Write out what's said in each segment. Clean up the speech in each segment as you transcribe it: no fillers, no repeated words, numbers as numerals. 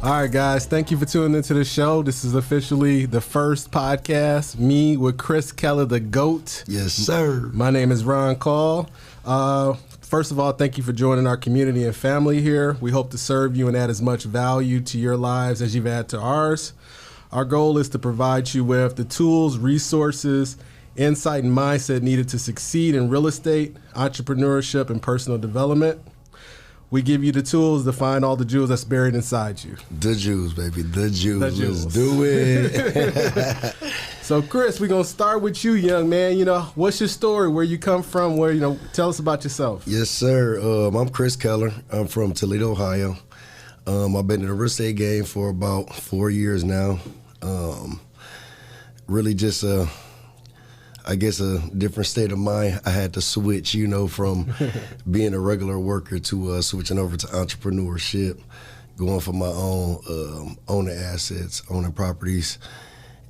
All right, guys, thank you for tuning into the show. This is officially the first podcast, me with Chris Keller, the GOAT. Yes, sir. My name is Ron. First of all, thank you for joining our community and family here. We hope to serve you and add as much value to your lives as you've added to ours. Our goal is to provide you with the tools, resources, insight, and mindset needed to succeed in real estate, entrepreneurship, and personal development. We give you the tools to find all the jewels that's buried inside you. The jewels, baby. The jewels. Let's do it. So, Chris, we're going to start with you, young man. You know, what's your story? Where you come from? Tell us about yourself. Yes, sir. I'm Chris Keller. I'm from Toledo, Ohio. I've been in the real estate game for about 4 years now. Really just I guess a different state of mind. I had to switch, from being a regular worker to switching over to entrepreneurship, going for my own, owning assets, owning properties,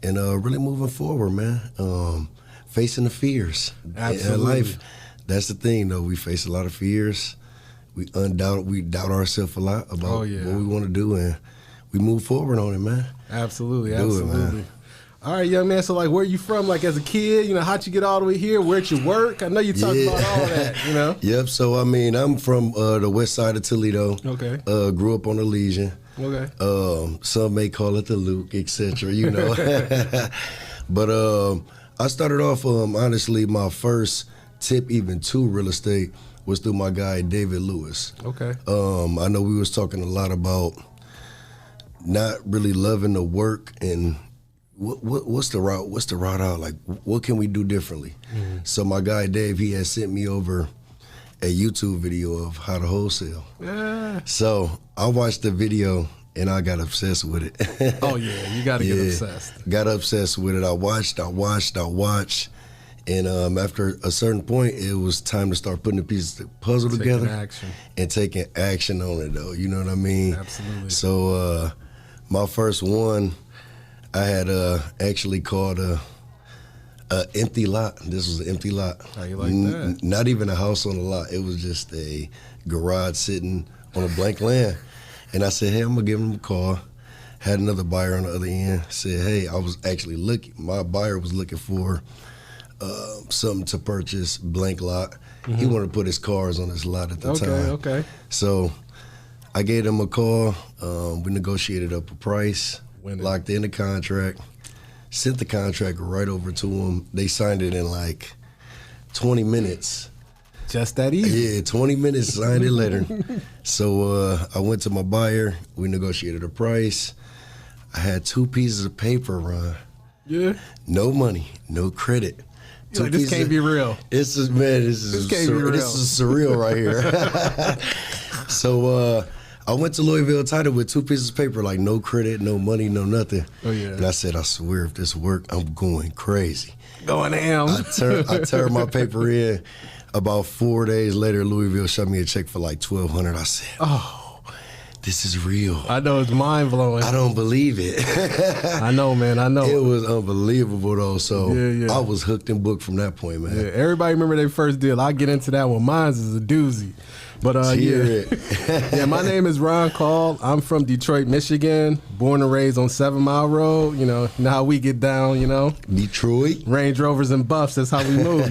and really moving forward, man. Facing the fears. Absolutely. In life, that's the thing, though. We face a lot of fears. We doubt ourselves a lot about what we want to do, and we move forward on it, man. Absolutely. Do it, man. All right, young man. So, where you from? As a kid, how'd you get all the way here? Where'd you work? I know you talked about all that, Yep. So, I'm from the west side of Toledo. Okay. Grew up on the Legion. Okay. Some may call it the Luke, etc. But I started off, honestly, my first tip even to real estate was through my guy, David Lewis. Okay. I know we was talking a lot about not really loving the work and what's the route out? What can we do differently? Mm-hmm. So my guy Dave, he had sent me over a YouTube video of how to wholesale. Yeah. So I watched the video and I got obsessed with it. Oh yeah, you got to get obsessed. Got obsessed with it. I watched, and after a certain point, it was time to start putting the pieces of the puzzle together and taking action on it, though. You know what I mean? Absolutely. So my first one, I had actually called a empty lot. This was an empty lot. How you like that? Not even a house on the lot. It was just a garage sitting on a blank land. And I said, hey, I'm going to give him a call. Had another buyer on the other end. Said, hey, I was actually looking. My buyer was looking for something to purchase, blank lot. Mm-hmm. He wanted to put his cars on his lot at the time. Okay. So I gave him a call. We negotiated up a price. Locked in the contract, sent the contract right over to them. They signed it in 20 minutes. Just that easy? Yeah, 20 minutes, signed it later. So I went to my buyer. We negotiated a price. I had 2 pieces of paper, Ron. Yeah. No money, no credit. This can't be real. This is surreal right here. So I went to Louisville Title with 2 pieces of paper, no credit, no money, no nothing. Oh, yeah. And I said, I swear if this work, I'm going crazy. Going ham. I turned my paper in. About 4 days later, Louisville shot me a check for $1,200. I said, oh, this is real. I know, it's mind-blowing. I don't believe it. I know, man, I know. It was unbelievable, though. So yeah. I was hooked and booked from that point, man. Yeah, everybody remember their first deal. I'll get into that one. Mine's is a doozy. But yeah, my name is Ron Call. I'm from Detroit, Michigan, born and raised on 7 Mile Road. You know how we get down, Detroit. Range Rovers and Buffs, that's how we move,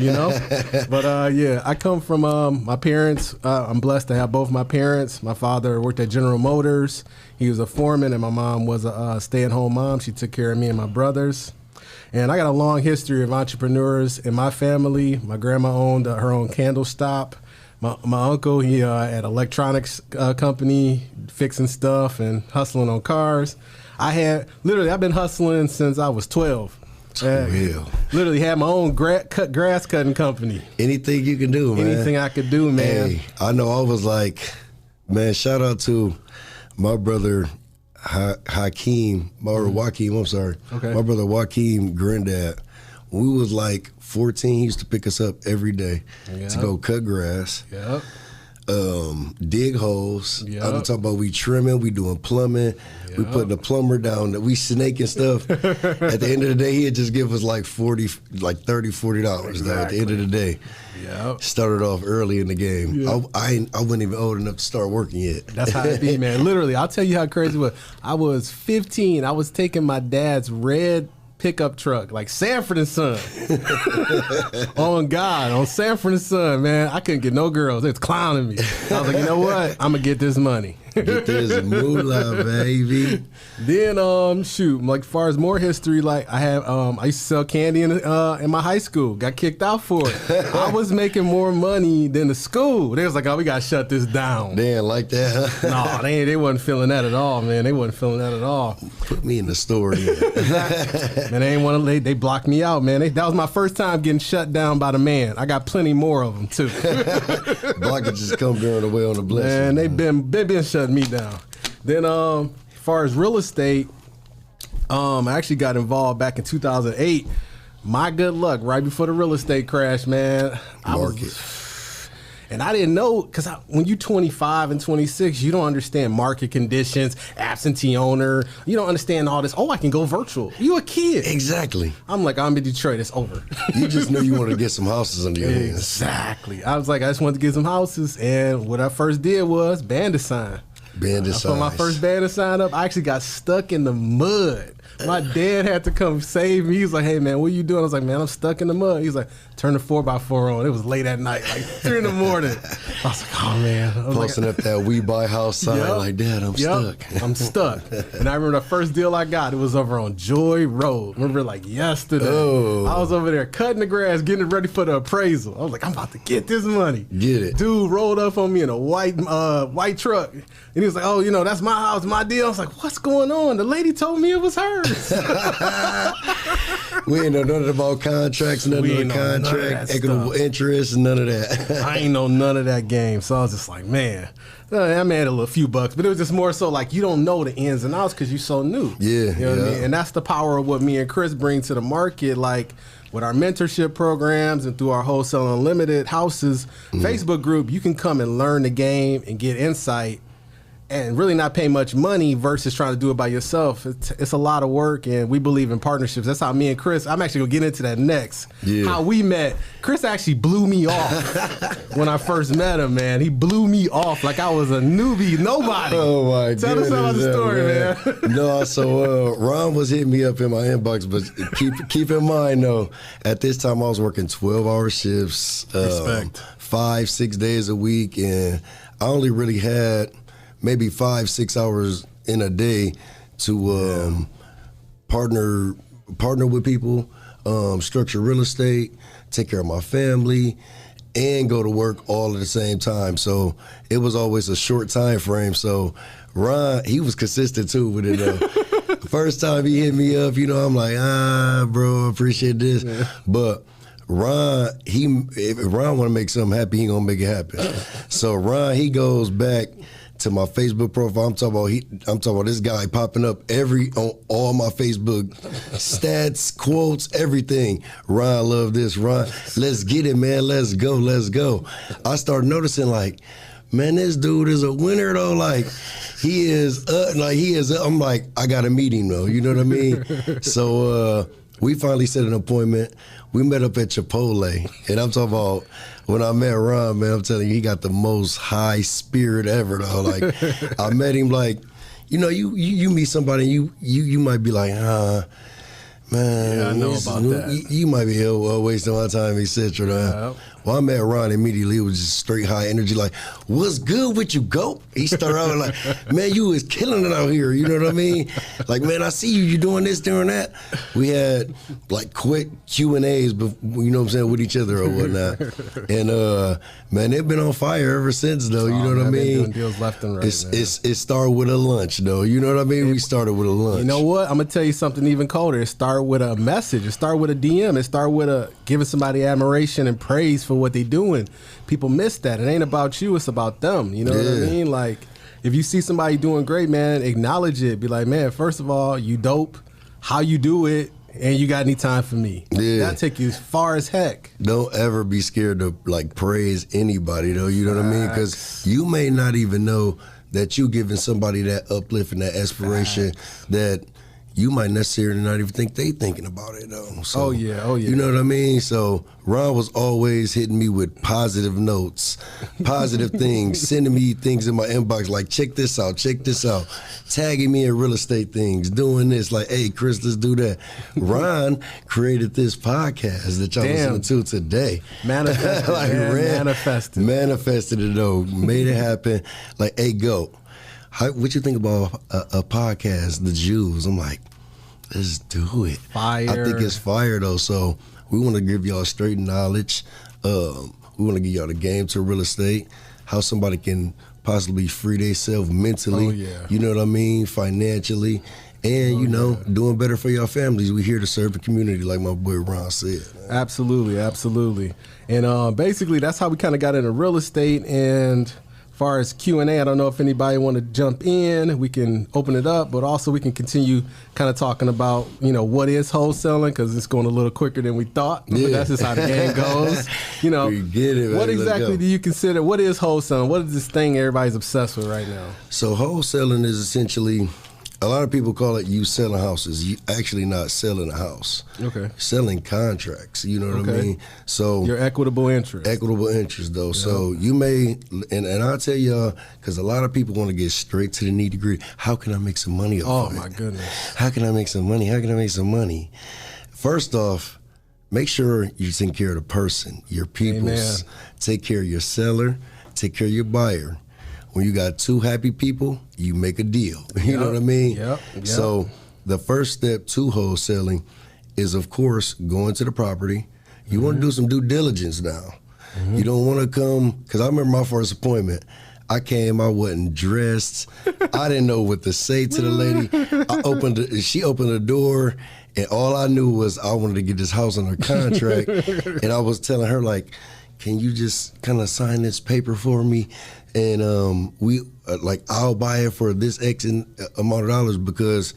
But I come from my parents. I'm blessed to have both my parents. My father worked at General Motors. He was a foreman, and my mom was a stay-at-home mom. She took care of me and my brothers. And I got a long history of entrepreneurs in my family. My grandma owned her own candle shop. My uncle, he had electronics company, fixing stuff and hustling on cars. I've been hustling since I was 12. Literally had my own grass cutting company. Anything you can do, man. Anything I could do, man. Hey, I know I was man, shout out to my brother Joaquin, I'm sorry. Okay. My brother Joaquin, granddad. When we was 14, he used to pick us up every day to go cut grass. Yep. dig holes. Yep. I'm talking about we trimming, we doing plumbing. We putting the plumber down, we snaking stuff. At the end of the day, he'd just give us like $30, $40 though. At the end of the day. Yep. Started off early in the game. Yep. I wasn't even old enough to start working yet. That's how it be, man. Literally, I'll tell you how crazy it was. I was 15. I was taking my dad's red pickup truck, like Sanford and Son. on Sanford and Son, man. I couldn't get no girls. They was clowning me. I was like, you know what? I'm gonna get this money. Get this moolah, baby. Then shoot, like as far as more history, like I used to sell candy in my high school. Got kicked out for it. I was making more money than the school. They was like, oh, we gotta shut this down. They didn't like that, huh? No, they wasn't feeling that at all, man. They wasn't feeling that at all. Put me in the story. Man, they ain't want to. They blocked me out, man. That was my first time getting shut down by the man. I got plenty more of them too. Blockages come during the way on the blessing. Man, they been shutting me down. Then, as far as real estate, I actually got involved back in 2008. My good luck, right before the real estate crash, man. And I didn't know, because when you're 25 and 26, you don't understand market conditions, absentee owner. You don't understand all this. Oh, I can go virtual. You a kid. Exactly. I'm like, I'm in Detroit. It's over. You just knew you wanted to get some houses under your hands. Exactly. I was like, I just wanted to get some houses. And what I first did was bandit sign. Bandit sign. I put my first bandit sign up. I actually got stuck in the mud. My dad had to come save me. He was like, hey, man, what are you doing? I was like, man, I'm stuck in the mud. He was like, turn the 4x4 on. It was late at night, like 3 in the morning. I was like, oh, man. Posting up that We Buy House sign like, Dad, I'm stuck. I'm stuck. And I remember the first deal I got, it was over on Joy Road. Remember, like yesterday. Oh. I was over there cutting the grass, getting ready for the appraisal. I was like, I'm about to get this money. Get it. Dude rolled up on me in a white truck. And he was like, oh, you know, that's my house, my deal. I was like, what's going on? The lady told me it was hers. We ain't know nothing about contracts, nothing about contract, equitable interest, none of that. I ain't know none of that game. So I was just like, man, I made a few bucks, but it was just more so like you don't know the ins and outs because you're so new. Yeah. You know what I mean? And that's the power of what me and Chris bring to the market. Like with our mentorship programs and through our Wholesale Unlimited houses, Facebook group, you can come and learn the game and get insight and really not pay much money versus trying to do it by yourself. It's a lot of work, and we believe in partnerships. That's how me and Chris, I'm actually going to get into that next. Yeah. How we met. Chris actually blew me off when I first met him, man. He blew me off like I was a newbie, nobody. Oh, my God. Tell us about the story, man. No, so Ron was hitting me up in my inbox, but keep in mind, though, at this time I was working 12-hour shifts. Respect. 5-6 days a week, and I only really had maybe 5-6 hours in a day to partner with people, structure real estate, take care of my family, and go to work all at the same time. So it was always a short time frame. So Ron, he was consistent too with it. First time he hit me up, you know, I'm like, bro, I appreciate this. Yeah. But Ron, if Ron want to make something happen, he gonna make it happen. So Ron, he goes back to my Facebook profile. I'm talking about this guy popping up on all my Facebook stats, quotes, everything. Ron, love this. Ron, let's get it, man. Let's go. I started noticing, like, man, this dude is a winner though. Like, he is. I'm like, I got to meet him though. You know what I mean? So we finally set an appointment. We met up at Chipotle, and I'm talking about when I met Ron, man, I'm telling you, he got the most high spirit ever, though. Like, I met him, like, you know, you meet somebody, you might be like, man. Yeah, I know about that. You might be wasting my time, etc. Yeah. Well, I met Ron immediately. It was just straight high energy, like, what's good with you, GOAT? He started out like, man, you is killing it out here. You know what I mean? Like, man, I see you doing this, doing that. We had, like, quick Q&As, you know what I'm saying, with each other or whatnot. And, man, they've been on fire ever since, though. You know what I mean? Doing deals left and right, it started with a lunch, though. You know what I mean? We started with a lunch. You know what? I'm going to tell you something even colder. It started with a message. It started with a DM. It started with giving somebody admiration and praise for what they doing. People miss that. It ain't about you, it's about them. You know what I mean? Like, if you see somebody doing great, man, acknowledge it. Be like, man, first of all, you dope. How you do it And you got any time for me? Yeah. That'll take you as far as heck. Don't ever be scared to like praise anybody though. You know what I mean? Because you may not even know that you giving somebody that uplift and that aspiration that you might necessarily not even think they thinking about it though. So, oh yeah. You know what I mean? So Ron was always hitting me with positive notes, positive things, sending me things in my inbox like, check this out, tagging me in real estate things, doing this, like, hey, Chris, let's do that. Ron created this podcast that y'all listening to today. Manifested, like, manifested it though, made it happen. Like, hey, go. What you think about a podcast, The Jews? I'm like, let's do it. Fire. I think it's fire though. So we want to give y'all straight knowledge. We want to give y'all the game to real estate, how somebody can possibly free themselves mentally. Oh, yeah. You know what I mean? Financially. And, you know, doing better for your families. We're here to serve the community, like my boy Ron said. Man. Absolutely. And basically, that's how we kind of got into real estate. And far as Q&A, I don't know if anybody want to jump in. We can open it up, but also we can continue kind of talking about, you know, what is wholesaling, because it's going a little quicker than we thought. Yeah. But that's just how the game goes. You know, we get it, what exactly do you consider, what is wholesaling? What is this thing everybody's obsessed with right now? So wholesaling is essentially, a lot of people call it you selling houses. You actually not selling a house. Okay. Selling contracts. You know what I mean? So your equitable interest. Equitable interest, though. Yep. So you may, and I'll tell y'all, because a lot of people want to get straight to the nitty gritty. How can I make some money off of it? Oh my goodness. How can I make some money? First off, make sure you take care of the person, your peoples. Amen. Take care of your seller. Take care of your buyer. When you got two happy people, you make a deal. You know what I mean? Yep. So the first step to wholesaling is, of course, going to the property. You want to do some due diligence now. You don't want to come, because I remember my first appointment. I came, I wasn't dressed. I didn't know what to say to the lady. She opened the door, and all I knew was I wanted to get this house under contract. And I was telling her, like, can you just kind of sign this paper for me? And I'll buy it for this X amount of dollars, because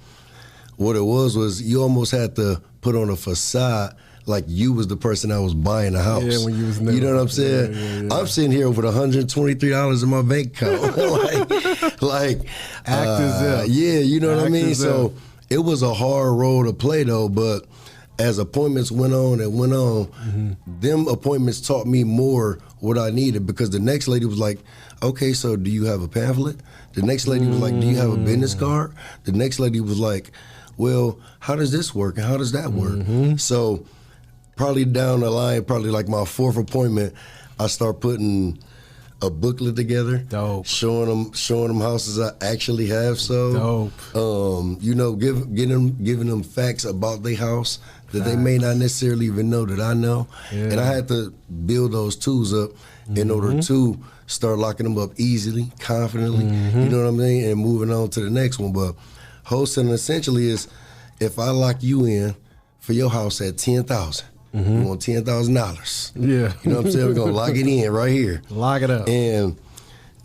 what it was you almost had to put on a facade like you was the person that was buying the house. Yeah, when you was new. You know what I'm saying? Yeah. I'm sitting here with $123 in my bank account. Act as if. Yeah, you know what I mean? So it was a hard role to play though, but as appointments went on, them appointments taught me more what I needed, because the next lady was like, okay, so do you have a pamphlet? The next lady was like, do you have a business card? The next lady was like, well, how does this work and how does that work? So probably down the line, probably like my fourth appointment, I start putting a booklet together. Dope. Showing them houses I actually have sold. Dope. You know, giving them facts about their house that they may not necessarily even know that I know. Yeah. And I had to build those tools up in order to start locking them up easily, confidently, you know what I mean, and moving on to the next one. But wholesaling essentially is, if I lock you in for your house at $10,000, you want $10,000. Yeah. You know what I'm saying? We're going to lock it in right here. Lock it up. And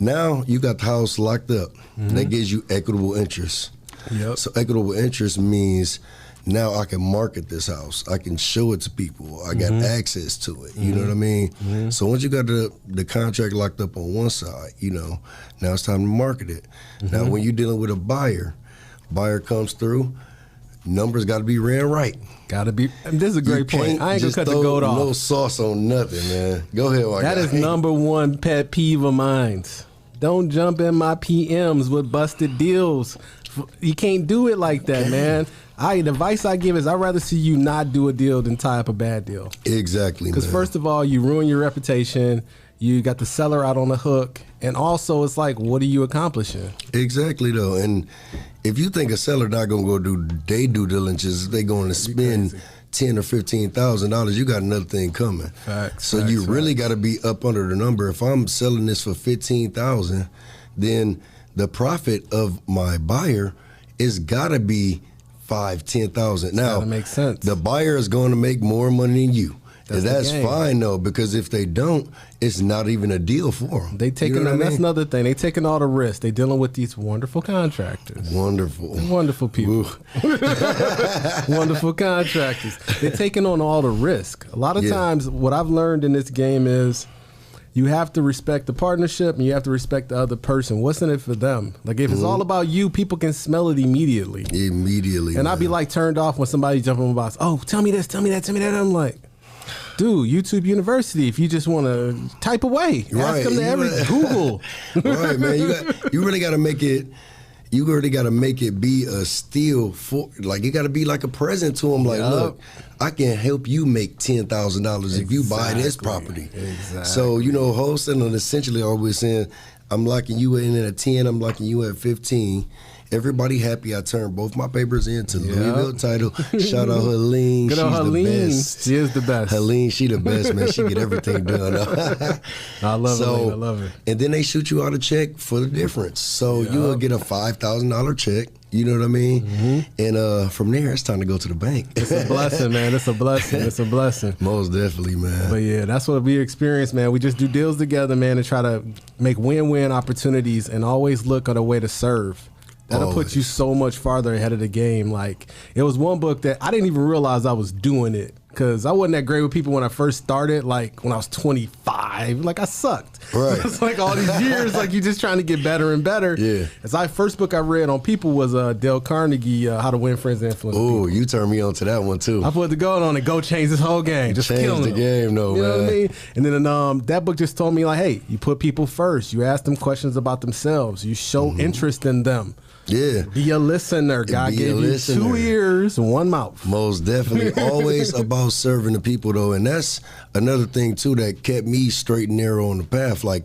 now you got the house locked up. That gives you equitable interest. Yep. So equitable interest means now I can market this house. I can show it to people. I got access to it. You know what I mean? So once you got the contract locked up on one side, you know, now it's time to market it. Now when you're dealing with a buyer comes through, numbers got to be ran right. Got to be. This is a great point. I ain't gonna cut the goat off. No sauce on nothing, man. Go ahead, my guy. That is number one pet peeve of mine. Don't jump in my PMs with busted deals. You can't do it like that, man. The advice I give is I'd rather see you not do a deal than tie up a bad deal. Exactly, because first of all, you ruin your reputation. You got the seller out on the hook. And also, it's like, what are you accomplishing? Exactly, though. And if you think a seller not going to go do their due diligence, they going to spend $10,000 or $15,000, you got another thing coming. Facts. So you really got to be up under the number. If I'm selling this for $15,000, then the profit of my buyer is got to be $5,000, $10,000. Now, that makes sense. The buyer is going to make more money than you. That's fine though, because if they don't, it's not even a deal for them. They taking, that's another thing. They taking all the risks. They dealing with these wonderful contractors. Wonderful people. Wonderful contractors. They taking on all the risk. A lot of times, what I've learned in this game is you have to respect the partnership and you have to respect the other person. What's in it for them? Like if it's all about you, people can smell it immediately. And I'd be like turned off when somebody jump on my box. Oh, tell me this, tell me that, tell me that. I'm like, dude, YouTube University, if you just want to type away. Ask them to Google. Right, man. You really got to make it. You really got to make it be a steal for, like, you got to be like a present to them. Like, look, I can help you make $10,000 if you buy this property. So, you know, wholesaling essentially always saying, I'm locking you in at 10, I'm locking you at 15. Everybody happy. I turned both my papers into Louisville title. Shout out Helene. Good old Helene. She is the best. Helene, she the best, man. She get everything done. I love it. I love it. And then they shoot you out a check for the difference. So you will get a $5,000 check. You know what I mean? And from there, it's time to go to the bank. It's a blessing, man. It's a blessing. It's a blessing. Most definitely, man. But yeah, that's what we experience, man. We just do deals together, man, and try to make win-win opportunities and always look at a way to serve. That'll put you so much farther ahead of the game. Like, it was one book that I didn't even realize I was doing it because I wasn't that great with people when I first started, like when I was 25. Like, I sucked. Right. It's like all these years, like, you're just trying to get better and better. Yeah. First book I read on people was Dale Carnegie, How to Win Friends and Influence People. Oh, you turned me on to that one, too. I put the goal on it, go change this whole game. Just change the game, though, you man. know what I mean? And then that book just told me, like, hey, you put people first. You ask them questions about themselves. You show interest in them. Yeah. Be a listener. God gave you 2 ears and 1 mouth. Most definitely. Always about serving the people, though. And that's another thing, too, that kept me straight and narrow on the path. Like,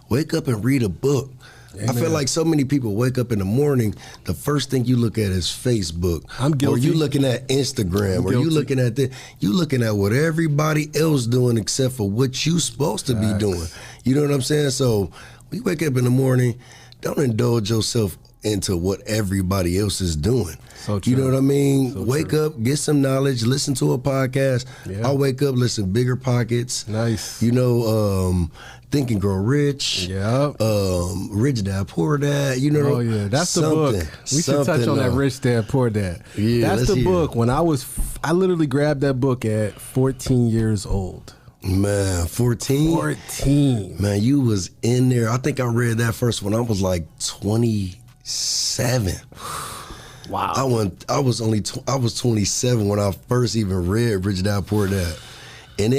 wake up and read a book. Amen. I feel like so many people wake up in the morning, the first thing you look at is Facebook. I'm guilty. Or you looking at Instagram. Or you looking at you looking at what everybody else doing except for what you supposed to be doing. You know what I'm saying? So when you wake up in the morning, don't indulge yourself into what everybody else is doing. So true. You know what I mean? So wake true. up, get some knowledge, listen to a podcast. Yeah. I'll wake up, listen, Bigger Pockets. Nice. You know, Think and Grow Rich. Yeah. Rich Dad, Poor Dad. You know. Oh yeah, that's the book. We should touch on that Rich Dad, Poor Dad. Yeah, that's the book. When I literally grabbed that book at 14 years old. Man, 14? 14. Man, you was in there. I think I read that first when I was like 27. Wow. I was 27 when I first even read Rich Dad Poor Dad. And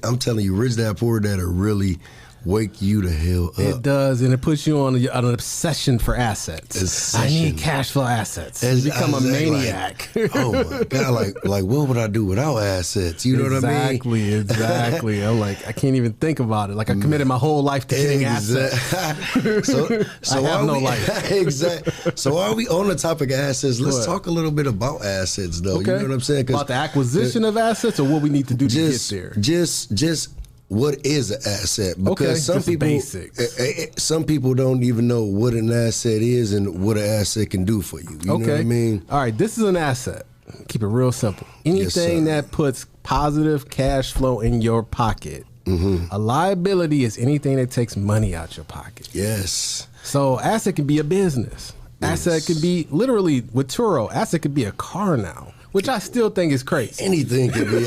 I'm telling you, Rich Dad Poor Dad will really wake you the hell up. It does, and it puts you on an obsession for assets. I need cash flow assets. You become a maniac. Like, oh my God, like what would I do without assets? You know what I mean? Exactly. I'm like, I can't even think about it. Like, I committed my whole life to getting assets. So I have no life. Exactly. So while we on the topic of assets, let's talk a little bit about assets, though. Okay. You know what I'm saying? About the acquisition of assets, or what we need to do to get there. Just what is an asset? Because some people don't even know what an asset is and what an asset can do for you. You know what I mean? All right, this is an asset. Keep it real simple. Anything that puts positive cash flow in your pocket. A liability is anything that takes money out your pocket. Yes. So asset can be a business. Asset could be, literally with Turo, asset could be a car now, which I still think is crazy. Anything can be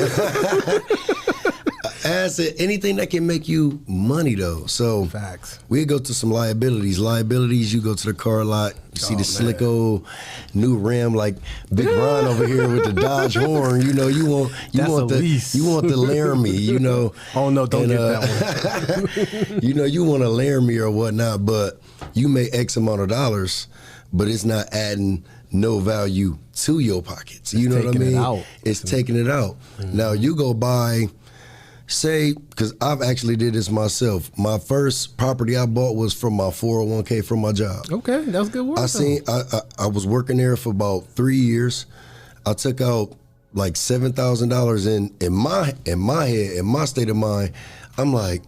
asset, anything that can make you money, though. So facts. We go to some liabilities. Liabilities, you go to the car lot, you see the slick old new Ram, like Big Ron over here with the Dodge horn. You know, you want the Laramie. You know. Oh no, don't get that one. You know, you want a Laramie or whatnot, but you make X amount of dollars, but it's not adding no value to your pockets. You know what I mean? It's taking it out. Now you go buy. Say, because I've actually did this myself. My first property I bought was from my 401k from my job. Okay, that was good work. I was working there for about 3 years. I took out like $7,000 in my head, in my state of mind. I'm like,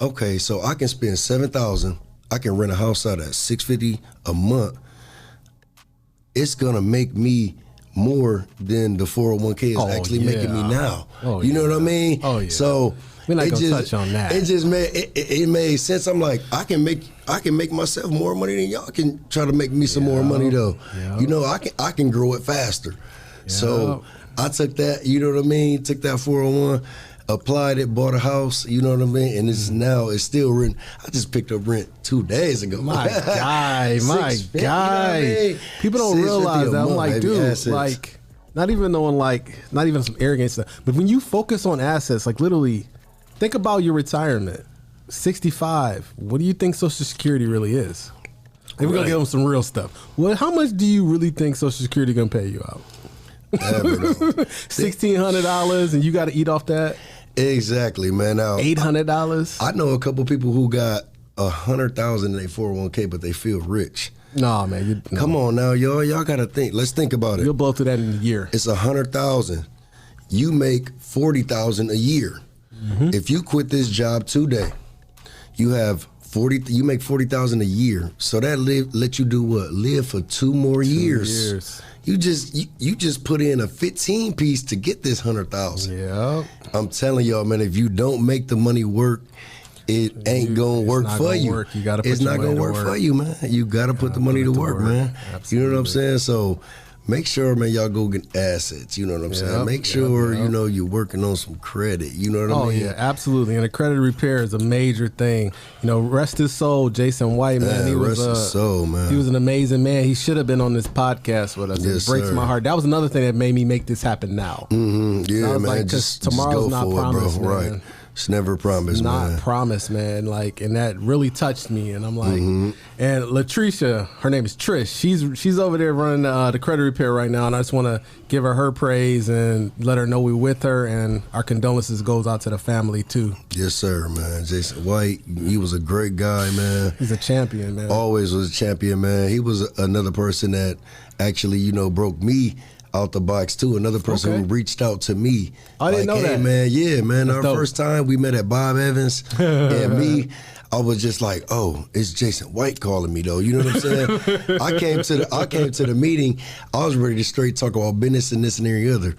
okay, so I can spend $7,000. I can rent a house out at $650 a month. It's gonna make me more than the 401k is actually making me now. You know what I mean? Oh, yeah. So we're not gonna touch on that. It just made sense. I'm like, I can make myself more money than y'all can try to make me some more money though. You know, I can grow it faster. So I took that, you know what I mean? Took that 401, applied it, bought a house, you know what I mean? And it's still rent. I just picked up rent 2 days ago. My guy. You know what I mean? People don't realize that. I'm like, dude, assets. Like, not even some arrogant stuff, but when you focus on assets, like literally, think about your retirement. 65. What do you think Social Security really is? We're gonna give them some real stuff. Well, how much do you really think Social Security gonna pay you out? $1,600, and you got to eat off that. Exactly, man. Now $800. I know a couple people who got $100,000 in their 401k, but they feel rich. Nah, man. Come on now, y'all. Y'all got to think. Let's think about it. You'll blow through that in a year. It's $100,000. You make $40,000 a year. Mm-hmm. If you quit this job today, you have you make $40,000 a year. So that let you do what? Live for 2 more years. You just put in a 15 piece to get this $100,000. Yeah. I'm telling y'all, man, if you don't make the money work, it ain't gonna work for you. You gotta put it's not gonna work for you, man. You gotta put the money to work, man. Absolutely. You know what I'm saying? So make sure, man, y'all go get assets. You know what I'm saying? Make sure, you know, you're working on some credit. You know what I mean? Oh, yeah, absolutely. And the credit repair is a major thing. You know, rest his soul, Jason White, man. He was his soul, man. He was an amazing man. He should have been on this podcast with us. Yes, it breaks my heart. That was another thing that made me make this happen now. Mm-hmm. Yeah, man. Like, just tomorrow's go not for promised, it, bro. man. Right. It's never promised, man. Not promised, man. Like, and that really touched me. And I'm like, and Latricia, her name is Trish. She's over there running the credit repair right now, and I just want to give her praise and let her know we're with her, and our condolences goes out to the family too. Yes, sir, man. Jason White, he was a great guy, man. He's a champion, man. Always was a champion, man. He was another person that actually, you know, broke me out the box too. Another person who reached out to me. I didn't know that. Man, yeah, man. That's our first time we met at Bob Evans and me. I was just like, oh, it's Jason White calling me though. You know what I'm saying? I came to the meeting. I was ready to straight talk about business and this and every other.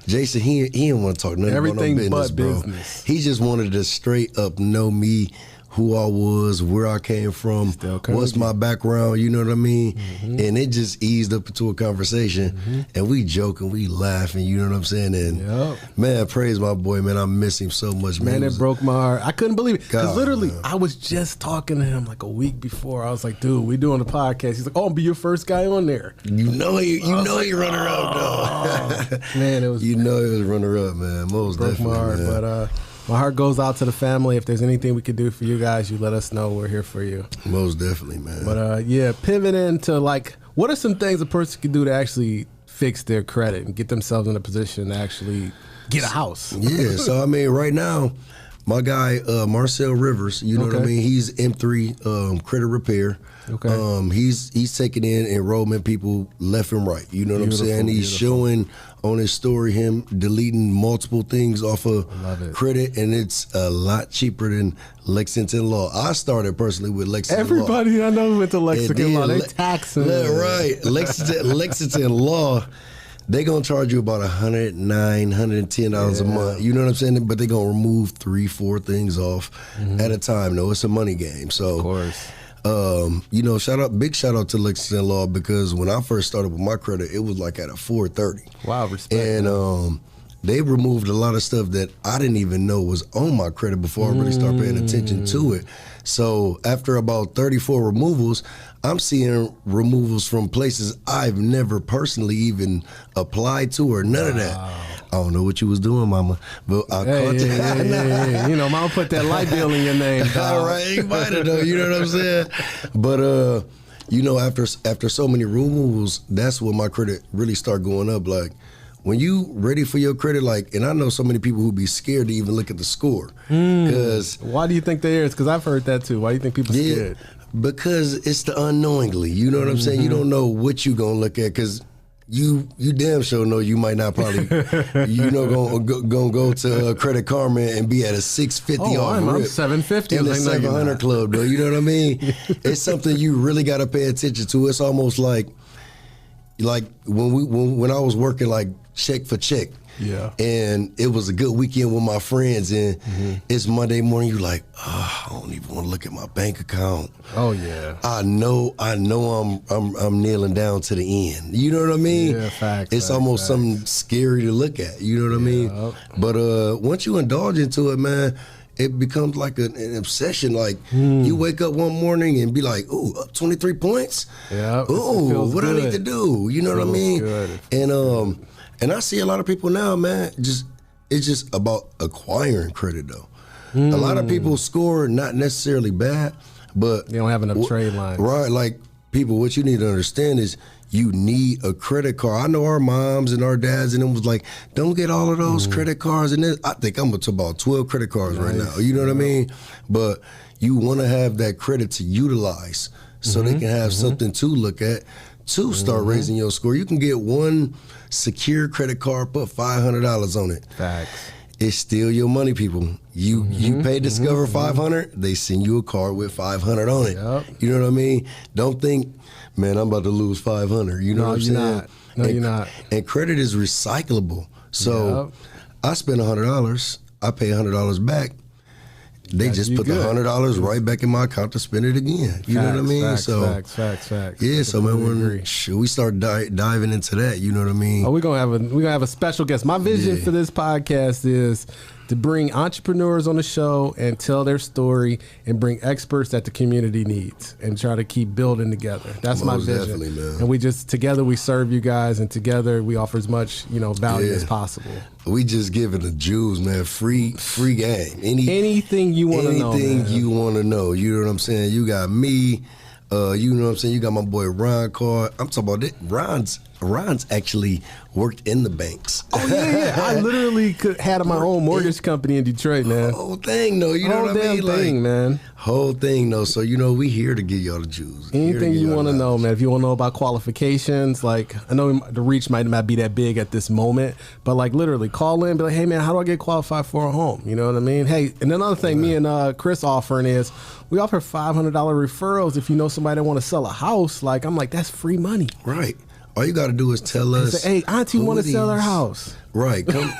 Jason, he didn't want to talk nothing about no business, bro. He just wanted to straight up know me, who I was, where I came from, what's my background, you know what I mean? And it just eased up into a conversation, and we joking, we laughing, you know what I'm saying? And man, praise my boy, man. I miss him so much, man. Man, it broke my heart. I couldn't believe it. Because literally, I was just talking to him like a week before. I was like, dude, we doing a podcast. He's like, oh, I'll be your first guy on there. You know he runner up, though. Man, it was. You know he was runner up, man. Most broke definitely, my heart, man. but my heart goes out to the family. If there's anything we can do for you guys, you let us know. We're here for you. Most definitely, man. But yeah, pivoting to like, what are some things a person can do to actually fix their credit and get themselves in a position to actually get a house? Yeah, so I mean, right now, my guy Marcel Rivers, you know what I mean? He's M3 Credit Repair. Okay. He's taking in enrollment people left and right. You know what I'm saying? He's showing on his story him deleting multiple things off of credit, and it's a lot cheaper than Lexington Law. I started personally with Lexington Law. Everybody I know went to Lexington Law. They taxing. Right. Lexington Law. They gonna charge you about $109, $110 a month. You know what I'm saying? But they gonna remove 3-4 things off at a time. No, it's a money game. So, of course. You know, big shout out to Lexington Law, because when I first started with my credit, it was like at a 430. Wow, respect. And they removed a lot of stuff that I didn't even know was on my credit before I really started paying attention to it. So after about 34 removals, I'm seeing removals from places I've never personally even applied to or none of that. I don't know what you was doing, Mama, but I caught you. Yeah. You know, Mama put that light bill in your name. All right, you might have though. You know what I'm saying? But you know, after so many removals, that's when my credit really start going up. Like, when you ready for your credit, like, and I know so many people who be scared to even look at the score. Because why do you think they is? Because I've heard that too. Why do you think people scared? Because it's the unknowingly. You know what I'm saying? You don't know what you gonna look at, because you damn sure know you might not probably gonna go to Credit Karma and be at a 650 off I'm rip 750 in the 700 club, though. You know what I mean? It's something you really got to pay attention to. It's almost like like when I was working like check for check. Yeah. And it was a good weekend with my friends, and it's Monday morning. You're like, oh, I don't even want to look at my bank account. Oh yeah. I know. I'm kneeling down to the end. You know what I mean? Yeah, facts. It's almost something scary to look at. You know what I mean? But once you indulge into it, man, it becomes like an obsession. Like you wake up one morning and be like, "Ooh, up 23 points. Yeah. Ooh, what good. I need to do?" You know what I mean? Good. And I see a lot of people now, man. It's just about acquiring credit, though. A lot of people score not necessarily bad, but they don't have enough trade lines. Right, like people. What you need to understand is you need a credit card. I know our moms and our dads and them was like, don't get all of those credit cards. And then I think I'm up to about 12 credit cards right now. You know what I mean? But you want to have that credit to utilize so they can have something to look at to start raising your score. You can get one secure credit card, put $500 on it. Facts. It's still your money, people. You pay Discover $500, they send you a card with $500 on it. Yep. You know what I mean? Don't think, man, I'm about to lose $500. You know what I'm saying? Not. No, you're not. And credit is recyclable. So I spend $100, I pay $100 back. They just put the $100 right back in my account to spend it again. You know what I mean? Facts. Yeah, so man, when we start diving into that, you know what I mean? Oh, we're gonna have a special guest. My vision for this podcast is to bring entrepreneurs on the show and tell their story and bring experts that the community needs and try to keep building together. That's my vision. Definitely, man. And we just together we serve you guys, and together we offer as much value as possible. We just giving the Jews, man, free game. Anything you want to know. Anything you want to know. You know what I'm saying? You got me. You know what I'm saying? You got my boy Ron Card. I'm talking about it. Ron's actually worked in the banks. Oh yeah. I literally had my own mortgage company in Detroit, man. Whole thing, though. You know what I mean? Whole thing, man. Whole thing, though. So we here to give y'all the Jews. Anything you want to know, man. If you want to know about qualifications, like I know the reach might not be that big at this moment, but like literally call in, be like, hey man, how do I get qualified for a home? You know what I mean? Hey, and another thing, me and Chris offering is we offer $500 referrals if you know somebody that want to sell a house. Like I'm like, that's free money. Right. All you got to do is tell us. Say, hey, Auntie want to sell her house. Right. Come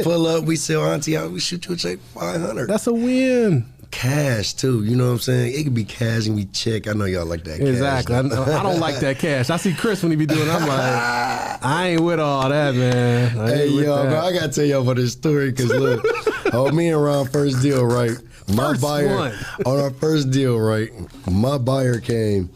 pull up. We sell Auntie out. We shoot you a check $500. That's a win. Cash too. You know what I'm saying? It could be cash and we check. I know y'all like that. Exactly. Cash, I don't like that cash. I see Chris when he be doing it. I'm like, I ain't with all that, man. Hey, yo, bro, I got to tell y'all about this story because look, me and Ron first deal, right? My buyer on our first deal, right? My buyer came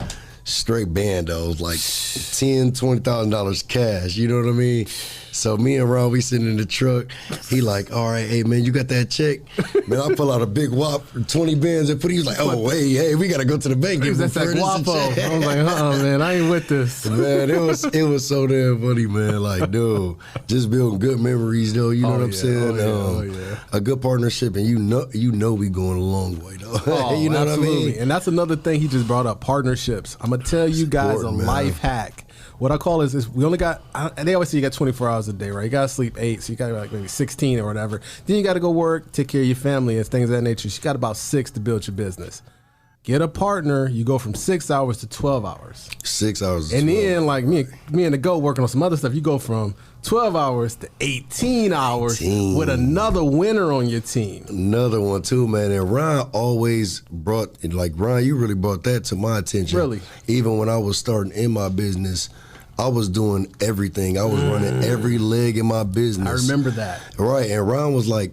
straight bandos, like $10,000-$20,000 cash. You know what I mean? So me and Ron, we sitting in the truck. He like, all right, hey man, you got that check? Man, I pull out a big whop, 20 bands, and he was like, oh hey, we gotta go to the bank. That's that guapo. I was like, man, I ain't with this. Man, it was so damn funny, man. Like, dude, just building good memories, though. You know what I'm saying? A good partnership, and you know we going a long way, though. You know absolutely. what I mean? And that's another thing he just brought up: partnerships. I'm gonna tell you guys a life hack. What I call is we only got, and they always say you got 24 hours a day, right? You got to sleep 8, so you got like maybe 16 or whatever. Then you got to go work, take care of your family and things of that nature. You got about 6 to build your business. Get a partner, you go from 6 hours to 12 hours. 6 hours. And then like me and the GOAT working on some other stuff, you go from 12 hours to 18 hours with another winner on your team. Another one too, man. And Ron always brought, like Ron, you really brought that to my attention. Really? Even when I was starting in my business, I was doing everything. I was running every leg in my business. I remember that. Right, and Ron was like,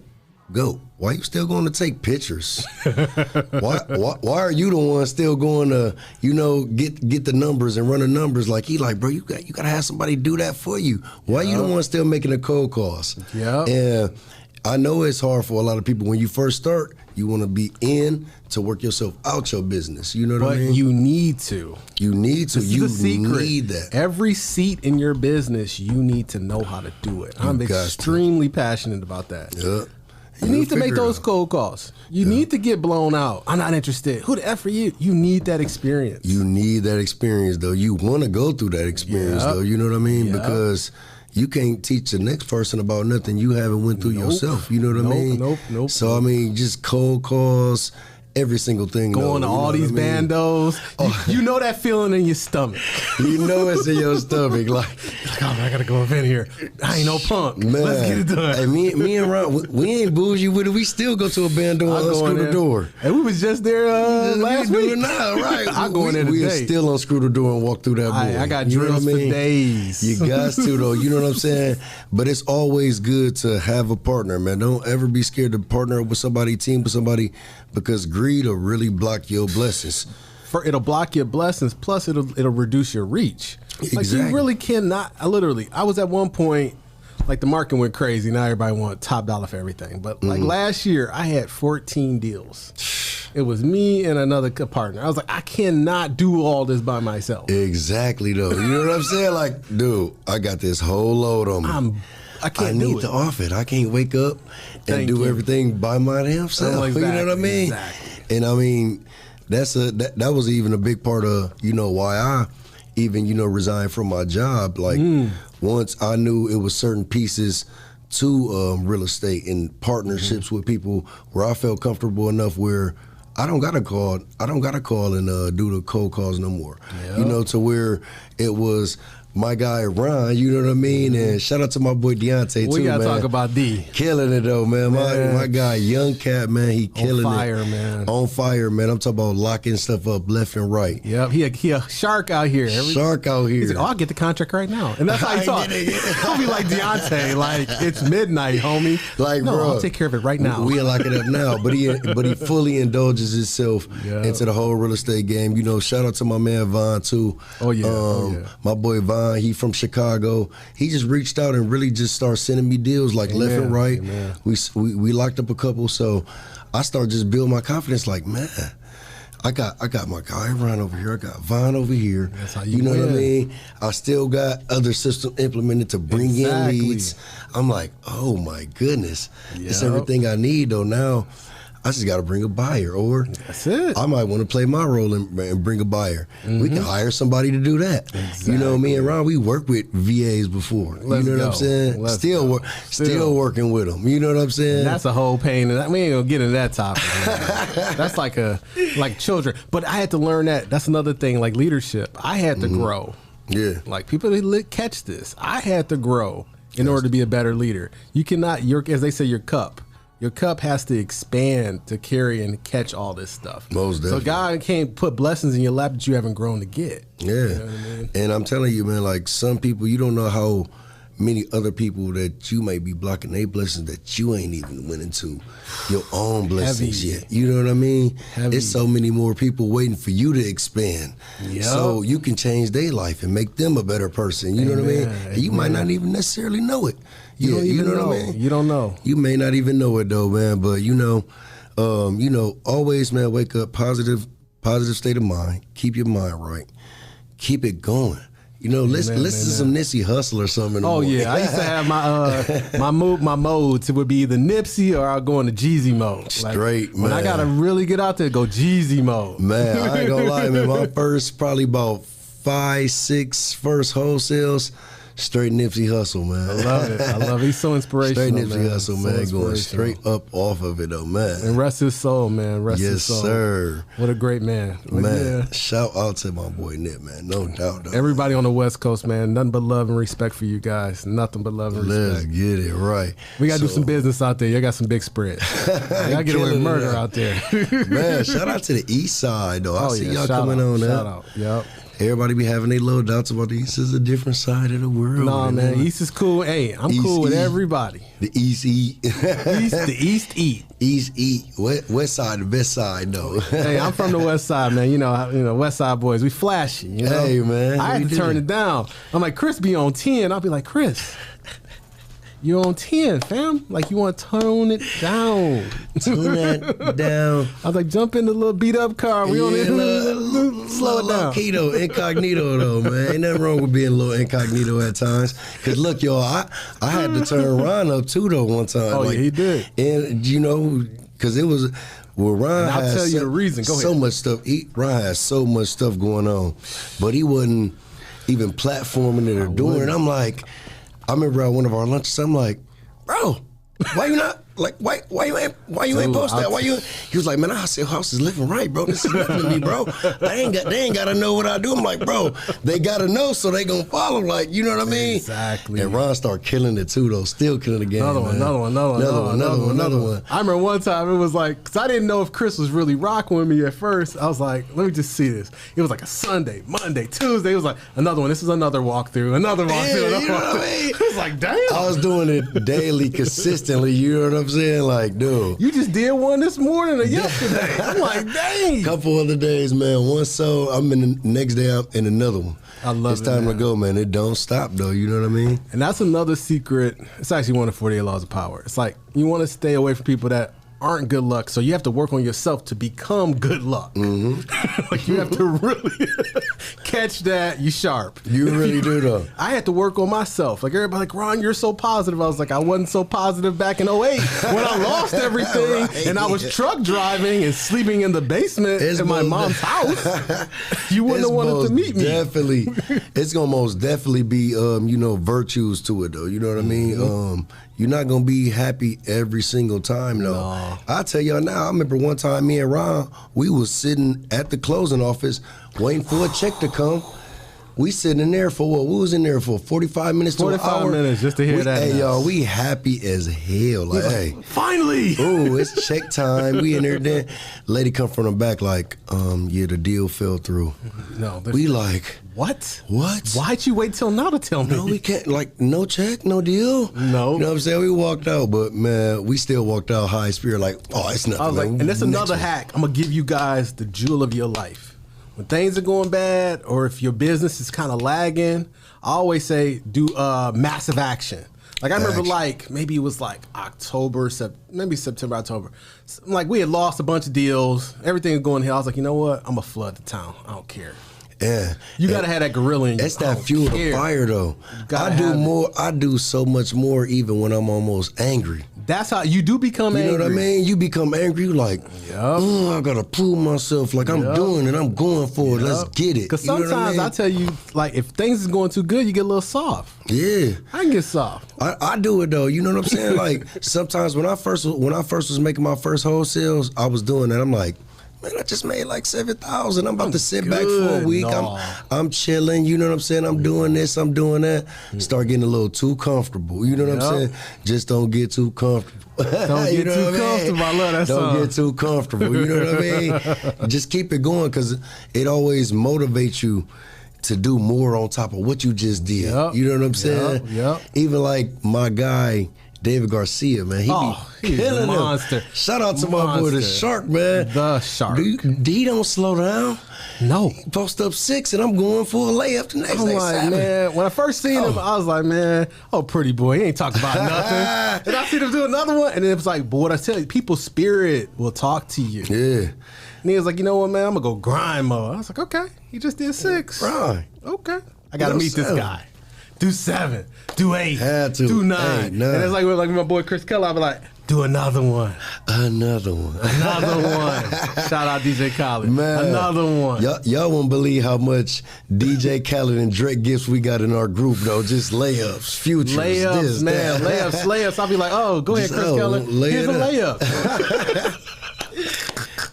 "Go. Why you still going to take pictures? why are you the one still going to, get the numbers and run the numbers?" Like he like, bro, you got to have somebody do that for you. Why you the one still making the cold calls? Yeah. And I know it's hard for a lot of people when you first start. You want to be in to work yourself out your business. You know what I mean? But you need to. You need to. You need that. Every seat in your business, you need to know how to do it. I'm extremely passionate about that. Yeah. You need to make those cold calls. You need to get blown out. I'm not interested. Who the F are you? You need that experience. You need that experience, though. You want to go through that experience, though. You know what I mean? Because you can't teach the next person about nothing you haven't went through yourself. You know what I mean? Nope. So, I mean, just cold calls every single thing. Going to all these bandos. You know that feeling in your stomach. You know it's in your stomach. Like, oh man, I gotta go up in here. I ain't no punk. Man, let's get it done. Hey, me and Ron, we ain't bougie with it. We still go to a bando and unscrew the door. And we was just there last week. Now, right? I go in there today. We still unscrew the door and walk through that boy. I got drills for days. You got to though. You know what I'm saying? But it's always good to have a partner, man. Don't ever be scared to partner with somebody, team with somebody, because greed will really block your blessings. It'll block your blessings. Plus, it'll reduce your reach. Exactly. Like you really cannot. I was at one point, like the market went crazy. Now everybody want top dollar for everything. But like last year, I had 14 deals. It was me and another partner. I was like, I cannot do all this by myself. Exactly, though. You know what I'm saying? Like, dude, I got this whole load on me. I need to off it. I can't wake up and do everything by my damn self. Exactly, you know what I mean? Exactly. And I mean, that was even a big part of, why I even, resigned from my job. Like, once I knew it was certain pieces to real estate and partnerships with people where I felt comfortable enough where I don't gotta call and do the cold calls no more. Yep. To where it was my guy Ron, you know what I mean? And shout out to my boy Deontay too, man. We gotta talk about D. Killing it though, man. My guy, Young Cat, man, he killing it. On fire, man. On fire, man. I'm talking about locking stuff up left and right. Yep, he a shark out here. Shark out here. He's like, I'll get the contract right now. And that's how he talks. I'll be like Deontay, like, it's midnight, homie. Like, no, bro, I'll take care of it right now. We'll lock it up now. But he fully indulges himself into the whole real estate game. Shout out to my man Vaughn too. Oh yeah. My boy Vaughn, he from Chicago. He just reached out and really just started sending me deals like left and right. We locked up a couple, so I started just building my confidence. Like, man, I got my guy Ron over here. I got Vaughn over here. That's how you know win. what I mean? I still got other systems implemented to bring in leads. I'm like, oh my goodness, it's everything I need though now. I just got to bring a buyer, or that's it. I might want to play my role and bring a buyer. We can hire somebody to do that. Exactly. Me and Ron, we worked with VAs before. Let's you know go. what I'm saying? Still working with them. You know what I'm saying? And that's a whole pain. And we ain't gonna get into that topic. That's like children. But I had to learn that. That's another thing. Like leadership, I had to grow. Yeah. Like people catch this. I had to grow in order to be a better leader. You cannot. As they say, your cup. Your cup has to expand to carry and catch all this stuff. Most definitely. So God can't put blessings in your lap that you haven't grown to get. Yeah. You know what I mean? And I'm telling you, man, like some people, you don't know how many other people that you may be blocking their blessings that you ain't even went into your own blessings yet. You know what I mean? There's so many more people waiting for you to expand. Yep. So you can change their life and make them a better person. You know what I mean? And you might not even necessarily know it. You don't even know. What I mean? You don't know. You may not even know it though, man. But always, man, wake up, positive state of mind. Keep your mind right. Keep it going. Listen to some Nipsey Hussle or something. Oh yeah, I used to have my modes. It would be either Nipsey or I'll go into Jeezy mode. Straight, man. When I gotta really get out there, go Jeezy mode. Man, I ain't gonna lie, man. My first probably about 5-6 first wholesales. Straight Nipsey Hussle, man. I love it. He's so inspirational. Straight Nipsey Hussle, man. Going straight up off of it, though, man. And rest his soul, man. Rest his soul. Yes, sir. What a great man. Man, shout out to my boy Nip, man. No doubt, though. Everybody on the West Coast, man. Nothing but love and respect for you guys. Nothing but love and respect. Let's get it right. We got to do some business out there. Y'all got some big spreads. Y'all get away with murder out there. Man, shout out to the East Side, though. I see y'all coming on there. Shout out. Yep. Everybody be having their little doubts about the East is a different side of the world. Nah, man, East is cool. Hey, I'm cool with everybody. The East eat. The East eat. East eat. West side, the best side, though. Hey, I'm from the West Side, man. You know, West Side boys, we flashy. You know? Hey, man. I had to turn it down. I'm like, Chris be on 10. I'll be like, Chris, you're on 10, fam. Like, you want to tone it down. Tone that down. I was like, jump in the little beat up car. We on it. Slow it down. Keto, incognito, though, man. Ain't nothing wrong with being a little incognito at times. Because, look, y'all, I had to turn Ron up, too, though, one time. Oh, yeah, he did. And, because it was... Well, Ron I'll tell you the reason. Go ahead. So much stuff. Ron has so much stuff going on. But he wasn't even platforming it or doing it. I'm like... I remember at one of our lunches, I'm like, bro, why you not Like, why you ain't post that? Why you? He was like, man, I said, house is living right, bro. This is nothing to me, bro. They ain't got to know what I do. I'm like, bro, they got to know so they going to follow. Like, you know what I mean? Exactly. And Ron started killing it too, though. Still killing the game. Another one. I remember one time it was like, because I didn't know if Chris was really rocking with me at first. I was like, let me just see this. It was like a Sunday, Monday, Tuesday. It was like another one. This is another walkthrough. Another walkthrough. Yeah, you know what I mean? It was like, damn. I was doing it daily, consistently. You know what I'm saying? Like, dude. You just did one this morning or yesterday. I'm like, dang. Couple other days, man. One so I'm in the next day I'm in another one. I love it. It's time to go, man. It don't stop though. You know what I mean? And that's another secret. It's actually one of the 48 laws of power. It's like you want to stay away from people that aren't good luck, so you have to work on yourself to become good luck. Like you have to really catch that. You sharp. You really do though. I had to work on myself. Like everybody, like Ron, you're so positive. I was like, I wasn't so positive back in 08 when I lost everything right, and I was truck driving and sleeping in the basement in my mom's house. You wouldn't have wanted to meet me. Definitely, it's gonna most definitely be virtues to it though. You know what I mean? You're not gonna be happy every single time, though. No. I tell y'all now. I remember one time me and Ron, we was sitting at the closing office waiting for a check to come. We sitting in there for what? We was in there for 45 minutes to an hour. 45 minutes just to hear that. Hey, y'all, we happy as hell. Like, hey, finally. Ooh, it's check time. We in there. Then lady come from the back like, yeah, the deal fell through. No, we like. What? Why'd you wait till now to tell me? No, we can't. Like, no check, no deal. No. You know what I'm saying? We walked out, but man, we still walked out high spirit. Like, oh, it's nothing. I was like, and that's another hack. I'm gonna give you guys the jewel of your life. When things are going bad, or if your business is kind of lagging, I always say do massive action. Like I remember, like maybe it was like October, maybe September, October. Like we had lost a bunch of deals. Everything was going here. I was like, you know what? I'm gonna flood the town. I don't care. Yeah, you gotta have that gorilla in you. That's that fuel to fire, though. I do more. I do so much more, even when I'm almost angry. That's how you do become angry. You know what I mean? You become angry. You like, I gotta prove myself. Like I'm doing it. I'm going for it. Let's get it. Because sometimes I tell you, like if things is going too good, you get a little soft. Yeah, I can get soft. I do it though. You know what I'm saying? Like sometimes when I first was making my first wholesales, I was doing that. I'm like, man, I just made like 7,000. I'm about to sit back for a week. I'm chilling. You know what I'm saying? I'm doing this. I'm doing that. Start getting a little too comfortable. You know what I'm saying? Just don't get too comfortable. Don't get too comfortable. I love that song. Don't get too comfortable. You know what I mean? Just keep it going because it always motivates you to do more on top of what you just did. You know what I'm saying? Even like my guy, David Garcia, man, he be killing a monster. Shout out to my boy, the Shark, man. The Shark. He don't slow down. No. He post up 6, and I'm going for a layup the next day. I'm like, 7. man, when I first seen him, I was like, man, pretty boy, he ain't talking about nothing. And I seen him do another one, and it was like, boy, what I tell you, people's spirit will talk to you. Yeah. And he was like, you know what, man, I'm going to go grind mode. I was like, okay, he just did 6. Right. Okay. I got to meet this guy. Do 7, do 8, Had to. do 9. And it's like my boy Chris Keller, I'll be like, do another one. Another one. Shout out DJ Khaled. Man, another one. Y'all won't believe how much DJ Khaled and Drake gifts we got in our group, though. Just layups, futures. Layups, man. Layups. I'll be like, go ahead, Chris Keller. Here's a layup.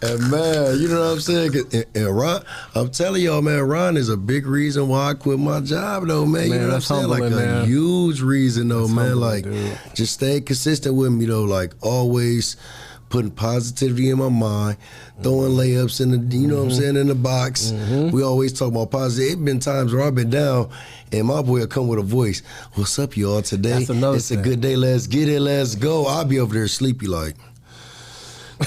And man, you know what I'm saying? And Ron, I'm telling y'all, man, Ron is a big reason why I quit my job, though, man. You know what I'm saying? Like a huge reason, though, man. Like, just stay consistent with me, though. Like, always putting positivity in my mind, throwing layups in the, you know what I'm saying, in the box. We always talk about positive. It's been times where I've been down, and my boy will come with a voice. What's up, y'all? Today, it's a good day. Let's get it. Let's go. I'll be over there sleepy, like.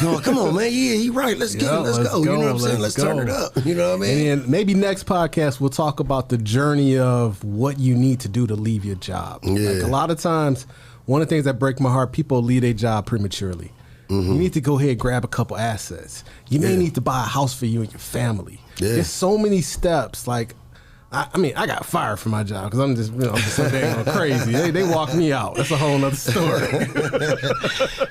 No, come on, man. Yeah, he right. Let's get it. Let's go. You know what I'm saying? Let's turn it up. You know what I mean? And then maybe next podcast we'll talk about the journey of what you need to do to leave your job. Yeah. Like a lot of times, one of the things that break my heart, people leave their job prematurely. You need to go ahead and grab a couple assets. You may need to buy a house for you and your family. There's so many steps. Like I mean, I got fired from my job because I'm just so dang crazy. They walked me out. That's a whole nother story.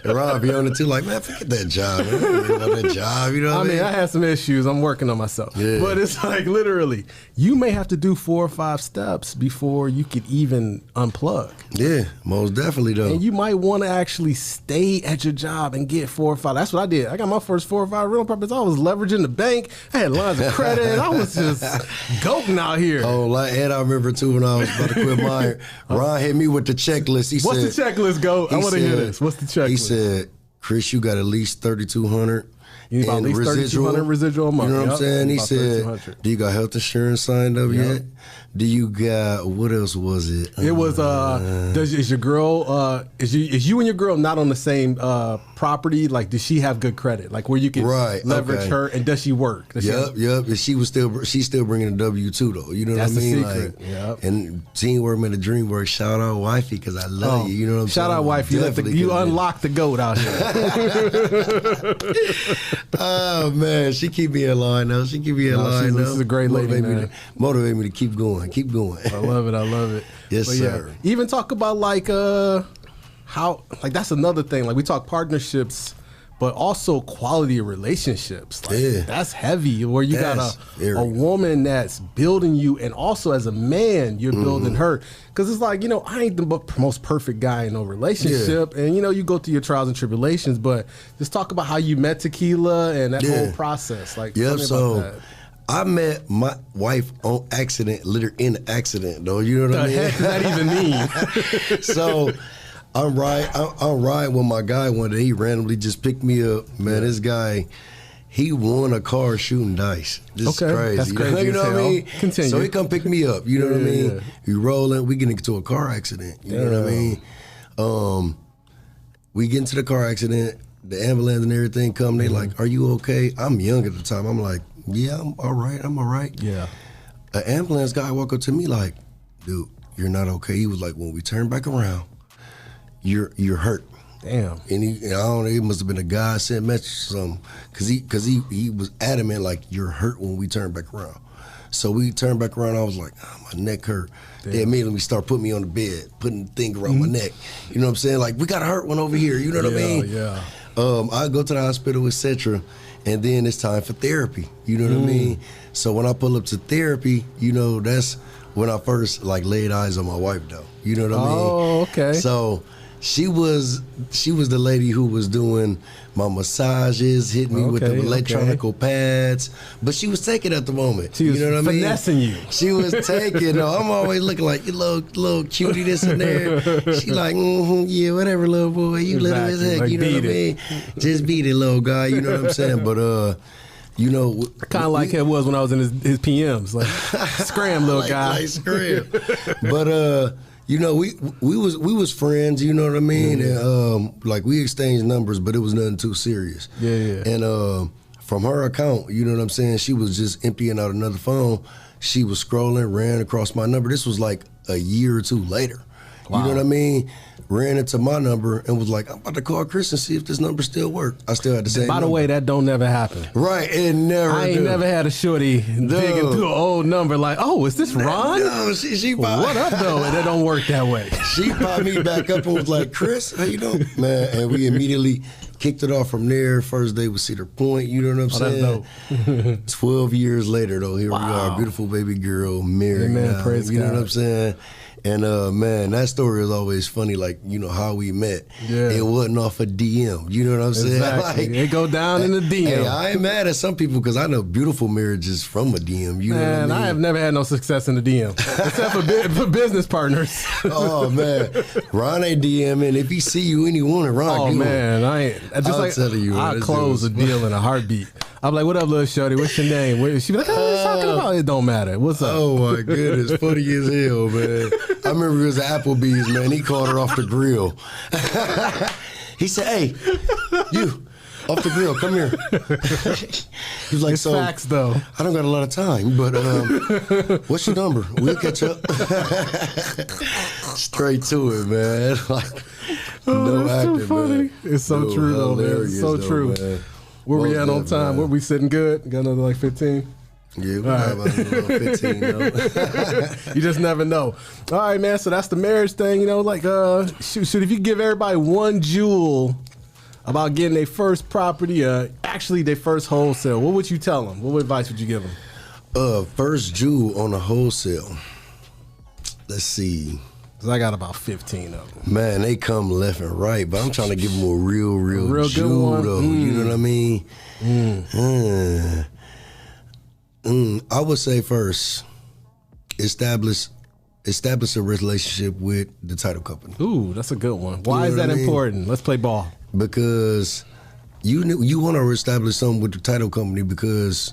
Rob be on it too, like, man, forget that job. Man. I don't really want that job. You know what I mean? I had some issues. I'm working on myself. Yeah. But it's like literally, you may have to do 4 or 5 steps before you could even unplug. Yeah, most definitely though. And you might want to actually stay at your job and get 4 or 5. That's what I did. I got my first 4 or 5 rental properties. I was leveraging the bank. I had lines of credit. I was just goating out here. Oh, like Ed, I remember too when I was about to quit mine. Ron hit me with the checklist. He What's said, the checklist, Go? I want to hear this. What's the checklist? He said, Chris, you got at least 3,200. You need about at least 3,200 residual a month. You know what I'm saying? He said, do you got health insurance signed up yet? Do you got, what else was it? It was, is your girl, is you and your girl not on the same property? Like, does she have good credit? Like, where you can leverage her, and does she work? Yep. And she's still bringing a W-2 though. You know what I mean? That's the secret. Like, and teamwork made the dream work. Shout out wifey, because I love you. You know what I'm saying? Shout out wifey. You unlocked the goat out here. Oh man, she keep me in line though. She keep me in line though. This is a great lady, man. Motivate me to keep going. Keep going. I love it. Yes, sir. Yeah, even talk about like how, like, that's another thing. Like, we talk partnerships, but also quality of relationships. Like, that's heavy. Where you got a woman that's building you, and also as a man, you're building her. Because it's like, I ain't the most perfect guy in no relationship, and you go through your trials and tribulations. But just talk about how you met Tequila and that whole process. Like, tell me about that. I met my wife on accident, literally in an accident, though. You know what I mean? The heck does that even mean? So I'm riding with my guy one day. He randomly just picked me up. Man, this guy, he won a car shooting dice. This is crazy. That's crazy. You know what I mean? Continue. So he come pick me up. You know what I mean? Yeah. We rolling. We get into a car accident. You know what I mean? We get into the car accident. The ambulance and everything come. They like, are you okay? I'm young at the time. I'm like, yeah, I'm all right. Yeah. An ambulance guy walk up to me like, dude, you're not okay. He was like, when we turn back around, you're hurt. Damn. And I don't know, it must have been a God sent message or something, cause he was adamant like, you're hurt when we turn back around. So we turned back around. I was like, my neck hurt. Damn. They immediately start putting me on the bed, putting the thing around my neck. You know what I'm saying? Like, we got a hurt one over here. You know what I mean? Yeah. I go to the hospital, etc. And then it's time for therapy. You know what I mean? So when I pull up to therapy, that's when I first laid eyes on my wife though. You know what I mean? Oh, okay. So she was the lady who was doing my massages, hitting me with the electronical pads, but she was taking at the moment. She was finessing you. She was taking. I'm always looking like, you little cutie, this and there. She like, yeah, whatever, little boy, you little as heck. Like, you know what I mean? Just beat it, little guy. You know what I'm saying? But kind of like it was when I was in his PMs, like scram, little guy, like scram. But we was friends, you know what I mean? And we exchanged numbers, but it was nothing too serious. Yeah. And from her account, you know what I'm saying, she was just emptying out another phone. She was scrolling, ran across my number. This was like a year or two later. Wow. You know what I mean? Ran into my number and was like, I'm about to call Chris and see if this number still works. I still had the same number. By the way, that don't never happen. Right, it never I ain't never had a shorty digging through an old number like, oh, is this Ron? No, she what up, though? And that don't work that way. She popped me back up and was like, Chris, how you doing? Man, and we immediately kicked it off from there. First day was Cedar Point, you know what I'm saying? That's dope. 12 years later, though, here we are, beautiful baby girl, married now. Praise you God. know what I'm saying? And man, that story is always funny, like, how we met. Yeah. It wasn't off a DM. You know what I'm saying? Exactly. It go down in the DM. Hey, I ain't mad at some people because I know beautiful marriages from a DM. You know what I mean? I have never had no success in the DM, except for business partners. Oh, man. Ron ain't DMing. If he see you anyone, Ron, oh, man. I ain't. Just telling you, I'll close a deal in a heartbeat. I'm like, what up, little shorty? What's your name? She be like, what are you talking about? It don't matter. What's up? Oh, my goodness. Funny as hell, man. I remember it was at Applebee's, man. He called her off the grill. He said, hey, you, off the grill, come here. He was like, it's facts, though. I don't got a lot of time, but what's your number? We'll catch up. Straight to it, man. Like, no acting, too funny. man. It's so true, though, man. It's so true. Man. Where we at on time? Where we sitting good? Got another 15? Yeah, we have about a little 15 though. You just never know. All right, man. So that's the marriage thing. You know, like shoot. If you give everybody one jewel about getting their first property, actually their first wholesale, what would you tell them? What advice would you give them? First jewel on a wholesale. Let's see. 'Cause I got about 15 of them. Man, they come left and right, but I'm trying to give them a real good jewel one. though. You know what I mean? I would say first, establish a relationship with the title company. Ooh, that's a good one. Why You is know that what I mean? important? Let's play ball. Because you want to establish something with the title company because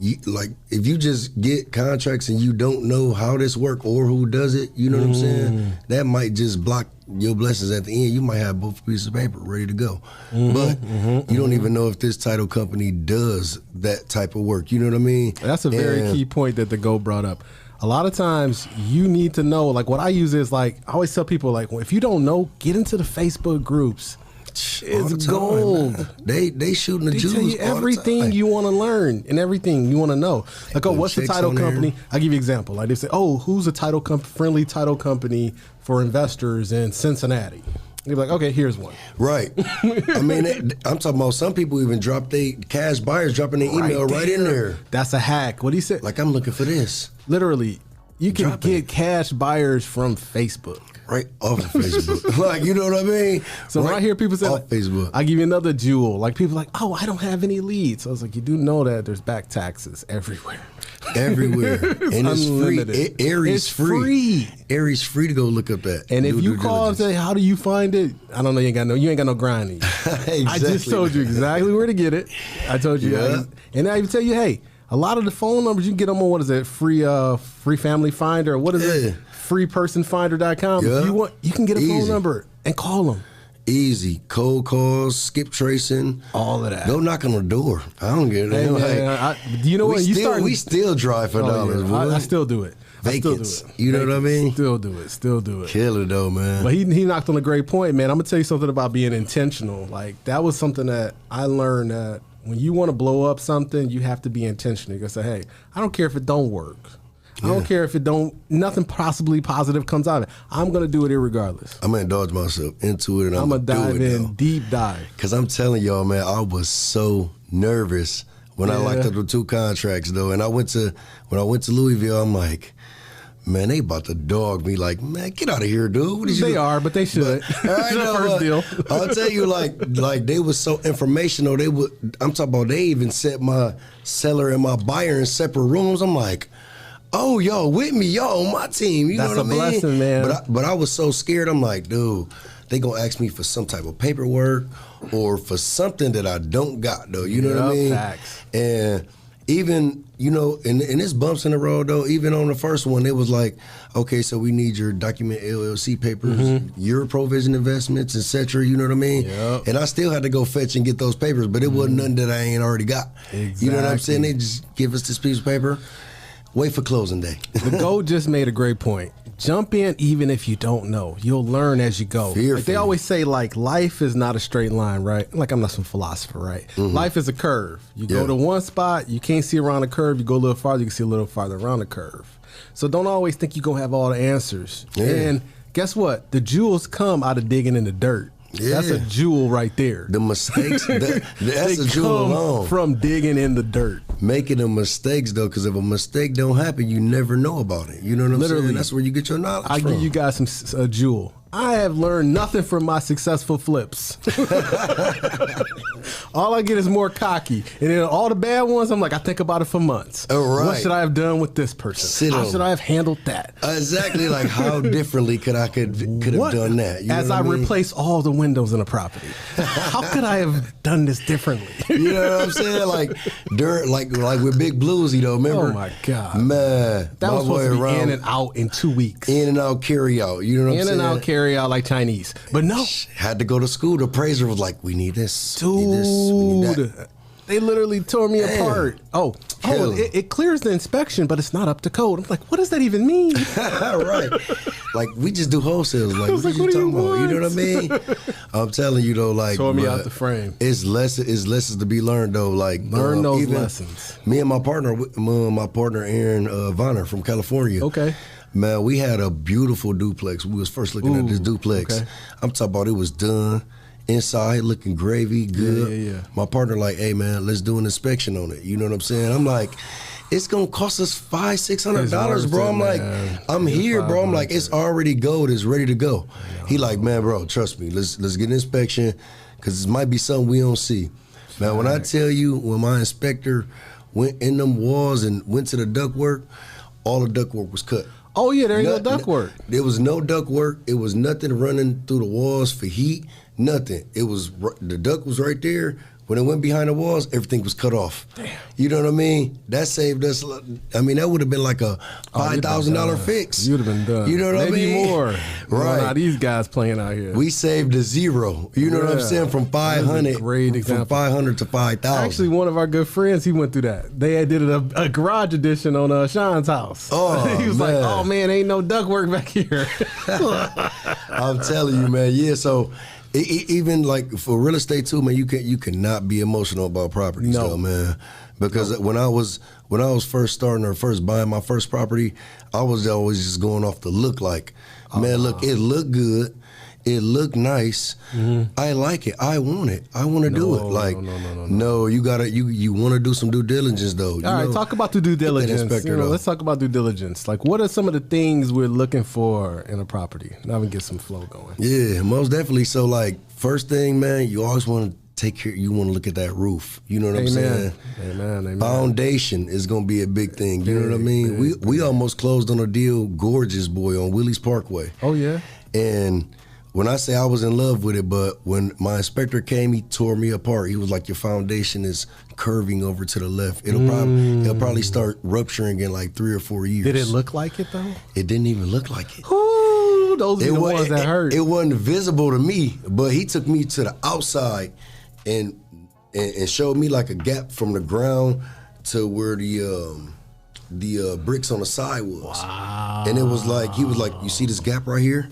if you just get contracts and you don't know how this work or who does it, you know what I'm saying? That might just block your blessings at the end. You might have both pieces of paper ready to go. But you don't even know if this title company does that type of work. You know what I mean? That's a very key point that the GO brought up. A lot of times you need to know, like what I use is like, I always tell people like, well, if you don't know, get into the Facebook groups. It's gold. Man. They shooting the jewels. They tell you everything you want to learn and everything you want to know. Like, oh, what's the title company? I'll give you an example. Like they say, oh, who's a friendly title company for investors in Cincinnati? You're like, okay, here's one. Right. I mean, I'm talking about some people even drop their cash buyers dropping their email right in there. That's a hack. What do you say? Like, I'm looking for this. Literally, you can get cash buyers from Facebook. Right off of Facebook. Like, you know what I mean? So when I hear people say, off like, Facebook. I'll give you another jewel. Like, people are like, oh, I don't have any leads. I was like, you do know that there's back taxes everywhere. Everywhere. And it's free. Aries free. Aries free to go look up that. And if you call and say, how do you find it? I don't know. You ain't got no grind in you. Exactly. I just told you exactly where to get it. I told you. Yeah. And I even tell you, hey, a lot of the phone numbers, you can get them on, what is it, free family finder, or what is it? freepersonfinder.com. Yeah. You can get a phone number and call them. Easy. Cold calls, skip tracing. All of that. Go knock on the door. I don't get it. Hey, man, you know what? We still drive for dollars. Yeah. I still do it. Vacants. You know what I mean? Still do it. Killer though, man. But he knocked on a great point, man. I'm going to tell you something about being intentional. Like, that was something that I learned, that when you want to blow up something, you have to be intentional. You got to say, hey, I don't care if it don't work. I don't care if nothing possibly positive comes out of it. I'm going to do it irregardless. I'm going to indulge myself into it, and I'm going to dive in, though. deep dive. Because I'm telling y'all, man, I was so nervous when I locked up the 2 contracts, though. And when I went to Louisville, I'm like, man, they about to dog me. Like, man, get out of here, dude. What is they are, but they should. I know, first deal. I'll tell you, like they was so informational. I'm talking about, they even set my seller and my buyer in separate rooms. I'm like, oh, y'all with me, y'all on my team. You know what I mean? That's a blessing, man. But I was so scared. I'm like, dude, they gonna ask me for some type of paperwork or for something that I don't got, though. You know what I mean? Facts. And even, you know, and it's bumps in the road, though. Even on the first one, it was like, okay, so we need your document LLC papers, your provision investments, etc. You know what I mean? Yep. And I still had to go fetch and get those papers, but it wasn't nothing that I ain't already got. Exactly. You know what I'm saying? They just give us this piece of paper. Wait for closing day. The GOAT just made a great point. Jump in even if you don't know. You'll learn as you go. Like they always say, like, life is not a straight line, right? Like, I'm not some philosopher, right? Life is a curve. You go to one spot, you can't see around the curve. You go a little farther, you can see a little farther around the curve. So don't always think you're going to have all the answers. Yeah. And guess what? The jewels come out of digging in the dirt. Yeah. That's a jewel right there. The mistakes, that's a jewel alone. From digging in the dirt. Making the mistakes, though, because if a mistake don't happen, you never know about it. You know what I'm saying? That's where you get your knowledge from. I'll give you guys a jewel. I have learned nothing from my successful flips. All I get is more cocky. And then all the bad ones, I'm like, I think about it for months. Oh, right. What should I have done with this person? How should I have handled that? Exactly. Like, how differently could have done that? You know As I replace all the windows in a property. How could I have done this differently? You know what I'm saying? Like, during, like with Big Bluesy, though, remember? Oh, my God. Man. That was supposed to be in and out in 2 weeks. In and out, carry out. You know what I'm saying? In and out, carry out like Chinese. But no. Had to go to school. The appraiser was like, we need this. Dude. We need this. We need that. They literally tore me apart. It clears the inspection, but it's not up to code. I'm like, what does that even mean? Right. Like, we just do wholesales. Like, what you talking about? You know what I mean? I'm telling you, though, like, tore me out the frame. It's lessons to be learned, though. Like, learn those lessons. Me and my partner Aaron Vonner from California. Okay. Man, we had a beautiful duplex. We was first looking at this duplex. Okay. I'm talking about it was done. Inside looking gravy, good. Yeah. My partner like, hey man, let's do an inspection on it. You know what I'm saying? I'm like, it's gonna cost us $500-$600, bro. I'm like, I'm here, bro. I'm like, it's already gold, it's ready to go. He like, man, bro, trust me, let's get an inspection, cause it might be something we don't see. Man, when I tell you, when my inspector went in them walls and went to the ductwork, all the ductwork was cut. Oh yeah, there ain't no ductwork. There was no ductwork. It was nothing running through the walls for heat. Nothing. It was the duct was right there. When it went behind the walls, everything was cut off. Damn. You know what I mean? That saved us. I mean, that would have been like a $5,000 fix. You'd have been done. You know what I mean? Maybe more. Right. How these guys playing out here. We saved a zero. You know what I'm saying? From 500. Great example. From 500 to 5,000. Actually, one of our good friends, he went through that. They did a garage edition on Sean's house. Oh, he was man. like, oh man, ain't no ductwork back here. I'm telling you, man. Yeah. So. Even like for real estate too, man, you cannot be emotional about properties, though, man. Because when I was first starting or first buying my first property, I was always just going off the look. Like, man, look, it looked good, it looked nice. I like it, I want it, I want to do it. Like, no, you gotta you want to do some due diligence though. All right, talk about the due diligence. Let's talk about due diligence. Like, what are some of the things we're looking for in a property? Now we get some flow going. Yeah, most definitely. So, like, first thing, man, you always want to take care. You want to look at that roof. You know what I'm saying? Amen. Foundation is gonna be a big thing. You know what I mean? We almost closed on a deal, gorgeous boy, on Willie's Parkway. Oh yeah. And when I say I was in love with it, but when my inspector came, he tore me apart. He was like, your foundation is curving over to the left. It'll probably start rupturing in like 3 or 4 years. Did it look like it though? It didn't even look like it. Ooh, those are the ones that hurt. It wasn't visible to me, but he took me to the outside and showed me like a gap from the ground to where the bricks on the side was. Wow. And it was like, he was like, you see this gap right here?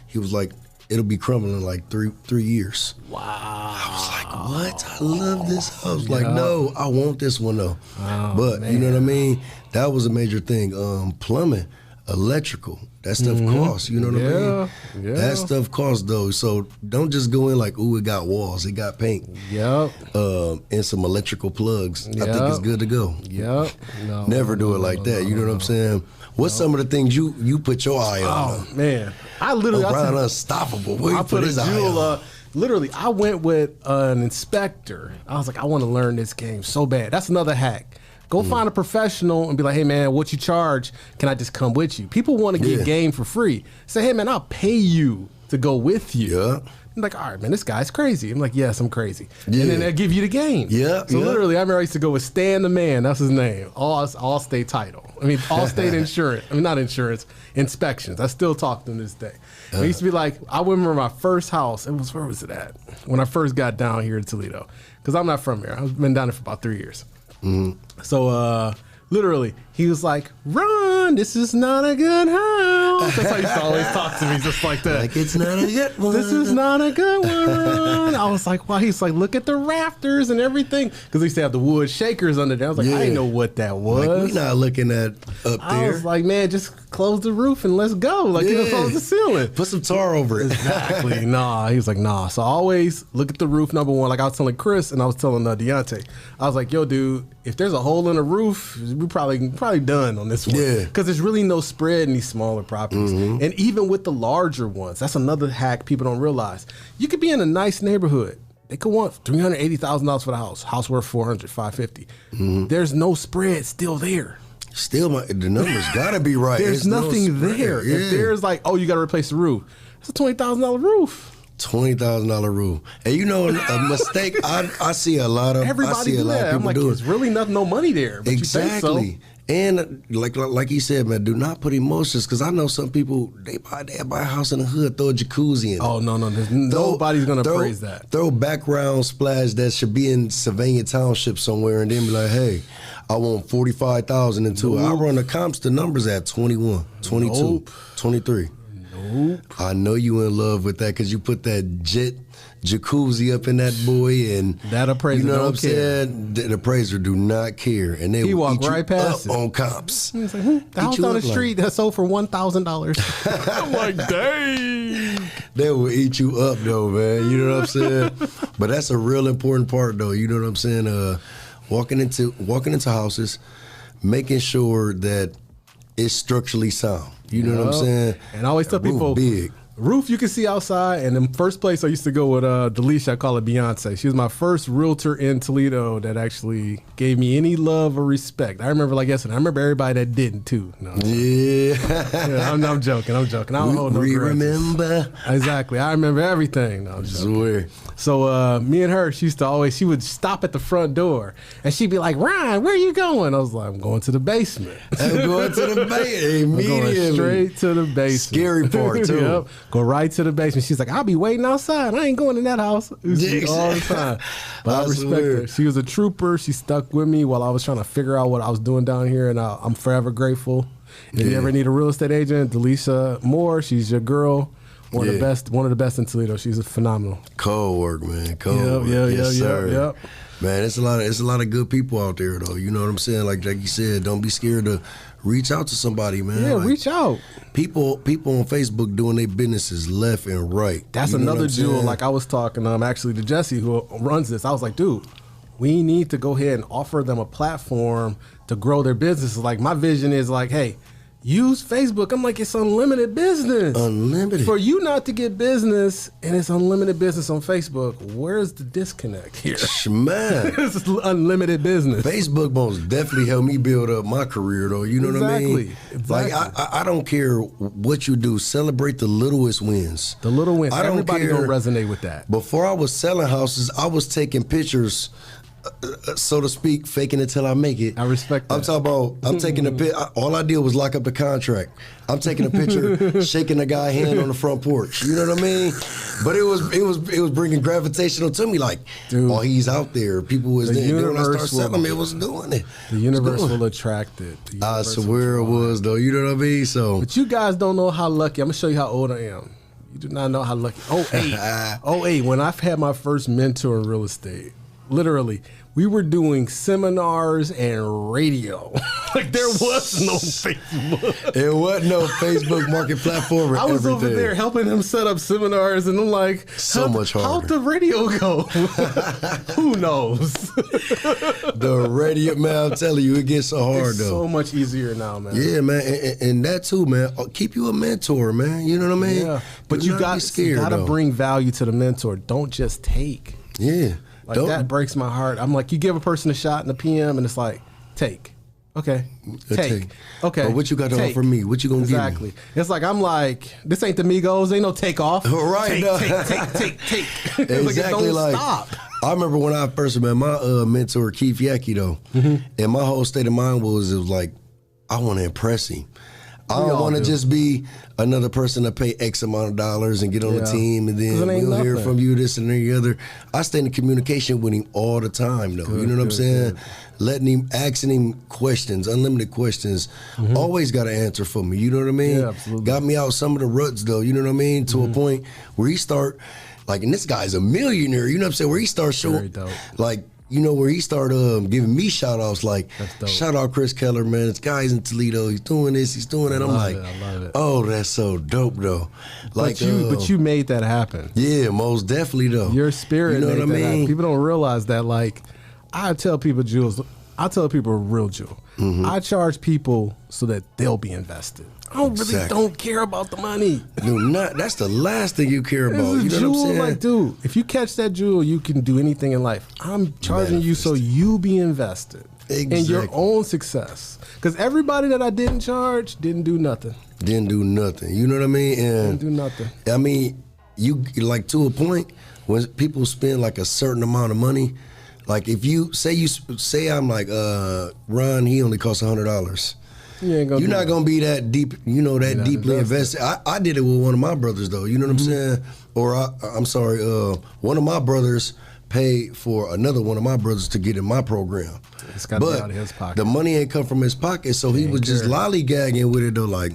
He was like, it'll be crumbling in like 3 years. Wow. I was like, what? I love this house. Like, no, I want this one though. Oh, but man. you know what I mean? That was a major thing. Plumbing, electrical, that stuff costs. You know what I mean? Yeah. That stuff costs though. So don't just go in like, ooh, it got walls, it got paint. Yep. And some electrical plugs. I think it's good to go. Yep. No, Never do it like that. You know what I'm saying? What's some of the things you put your eye on? Oh man, I literally O'Brien Unstoppable. Where I you put a his eye jewel. on? Literally, I went with an inspector. I was like, I want to learn this game so bad. That's another hack. Go find a professional and be like, hey man, what you charge? Can I just come with you? People want to get game for free. Say, hey man, I'll pay you to go with you. Yeah. I'm like, all right, man, this guy's crazy. I'm like, yes, I'm crazy. And then they'll give you the game. Yeah. So literally, I remember I used to go with Stan the Man. That's his name. All-state title. I mean, all-state insurance. I mean, not insurance, inspections. I still talk to him this day. I used to be like, I remember my first house. Where was it at? When I first got down here to Toledo. Because I'm not from here. I've been down there for about 3 years. So, literally, he was like, Ron, this is not a good house. That's how he used to always talk to me, just like that. Like, it's not a good one. This is not a good one, Ron. I was like, wow. He's like, look at the rafters and everything. Because they used to have the wood shakers under there. I was like, I didn't know what that was. Like, we're not looking at up there. I was like, man, just close the roof and let's go. Like, you know, close the ceiling. Put some tar over it. Exactly. Nah. He was like, nah. So I always look at the roof, number one. Like I was telling Chris and I was telling Deontay. I was like, yo, dude, if there's a hole in the roof, we're probably done on this one. Yeah. Because there's really no spread in these smaller properties. And even with the larger ones, that's another hack people don't realize. You could be in a nice neighborhood. They could want $380,000 for the house. House worth $400, $550. There's no spread still there. Still, the numbers gotta be right. There's nothing there. If there's like, oh, you gotta replace the roof. It's a $20,000 roof. $20,000 roof. And you know, a mistake I see a lot of. Everybody I see do a lot that. of people I'm like, do there's really no money there. But exactly. You think so. And like you said, man, do not put emotions, because I know some people, they buy a house in the hood, throw a jacuzzi in it. Oh, no, nobody's going to praise that. Throw background splash that should be in Sylvania Township somewhere, and then be like, hey, I want $45,000 into it. I run the comps, the numbers at 21, 22, 23. Nope. I know you in love with that, because you put that jet jacuzzi up in that boy, and that appraiser, you know what I'm care. saying? The appraiser do not care, and they he will walk eat right you past up on comps. He's like, the house on the street that sold for $1,000. I'm like, dang. They will eat you up though, man. You know what I'm saying? But that's a real important part though. You know what I'm saying? Walking into houses, making sure that it's structurally sound. You know what I'm saying? And I always tell people, big. Roof you can see outside, and the first place I used to go with Delisha, I call her Beyonce. She was my first realtor in Toledo that actually gave me any love or respect. I remember like yesterday. I remember everybody that didn't too. No, yeah, I'm joking. I don't hold no grudges. Remember? Exactly. I remember everything. No, I'm joking. So me and her, she would stop at the front door, and she'd be like, Ron, where are you going? I was like, I'm going to the basement. I'm going to the basement. Immediately. I'm going straight to the basement. Scary part too. Yep. Go right to the basement. She's like, I'll be waiting outside. I ain't going in that house. All the time. But I respect her. She was a trooper. She stuck with me while I was trying to figure out what I was doing down here, and I'm forever grateful. If you ever need a real estate agent, Delisha Moore, she's your girl. One of the best in Toledo. She's phenomenal. Cold work, man. Cold work. Yes, sir. Man, it's a lot of good people out there though. You know what I'm saying? Like you said, don't be scared to reach out to somebody, man. Yeah, like, reach out. People on Facebook doing their businesses left and right. That's another jewel. Like I was talking actually to Jesse, who runs this. I was like, dude, we need to go ahead and offer them a platform to grow their businesses. Like my vision is like, hey, use Facebook. I'm like, it's unlimited business. Unlimited. For you not to get business and it's unlimited business on Facebook, where's the disconnect here? Man. It's unlimited business. Facebook most definitely helped me build up my career though. You know what I mean? Exactly. Like I don't care what you do. Celebrate the littlest wins. The little wins. Everybody care. Gonna resonate with that. Before I was selling houses, I was taking pictures, so to speak, faking it till I make it. I respect that. I'm talking about, I'm taking a picture. All I did was lock up the contract. I'm taking a picture, shaking the guy's hand on the front porch. You know what I mean? But it was bringing gravitational to me. Like, dude, oh, he's out there. People was there. Then when I started selling, it was doing it. The universe will attract it. I swear it was though. You know what I mean? So, but you guys don't know how lucky. I'm gonna show you how old I am. You do not know how lucky. 08, when I had my first mentor in real estate. Literally, we were doing seminars and radio. Like there was no Facebook. It wasn't no Facebook market platform. I was over there helping him set up seminars, and I'm like, so much harder. How'd the radio go? Who knows? The radio, man, I'm telling you, it gets so hard it's though. So much easier now, man. Yeah, man, and that too, man. Keep you a mentor, man. You know what I mean? Yeah, but you got to bring value to the mentor. Don't just take. Yeah. Like that breaks my heart. I'm like, you give a person a shot in the PM, and it's like, take. Okay. Take. Okay. But what you got to offer me? What you gonna give me? Exactly. It's like I'm like, this ain't the Migos. Ain't no take off. Right. Take. Exactly. Like, stop. I remember when I first met my mentor Keith Yackey though, and my whole state of mind was like, I want to impress him. I don't want to just be another person to pay X amount of dollars and get on the team, and then we'll hear from you, this and the other. I stay in communication with him all the time, though. You know what I'm saying? Letting him, asking him questions, unlimited questions. Always got an answer for me. You know what I mean? Yeah, absolutely. Got me out some of the ruts, though. You know what I mean? To a point where he start, like, and this guy's a millionaire. You know what I'm saying? Where he starts showing, like, you know, where he started giving me shout-outs, like, shout out Chris Keller, man. This guy's in Toledo. He's doing this. He's doing that. I'm like, I love it. Oh, that's so dope, though. Like, but you made that happen. Yeah, most definitely, though. Your spirit, you know made what I mean? Happen. People don't realize that. Like, I tell people, Jules, I tell people a real jewel. I charge people so that they'll be invested. I really don't care about the money. No, not. That's the last thing you care about. You know jewel, what I'm saying? like, dude, if you catch that jewel, you can do anything in life. I'm charging you so you be invested in your own success. Because everybody that I didn't charge didn't do nothing. Didn't do nothing. You know what I mean? And didn't do nothing. I mean, you like to a point when people spend like a certain amount of money. Like if you say I'm like Ron, he only costs $100. You're not gonna be that deep, deeply invested. I did it with one of my brothers though. You know what I'm saying? Or I'm sorry, one of my brothers paid for another one of my brothers to get in my program. It's got to be out of his pocket. The money ain't come from his pocket, so he was just lollygagging with it though, like,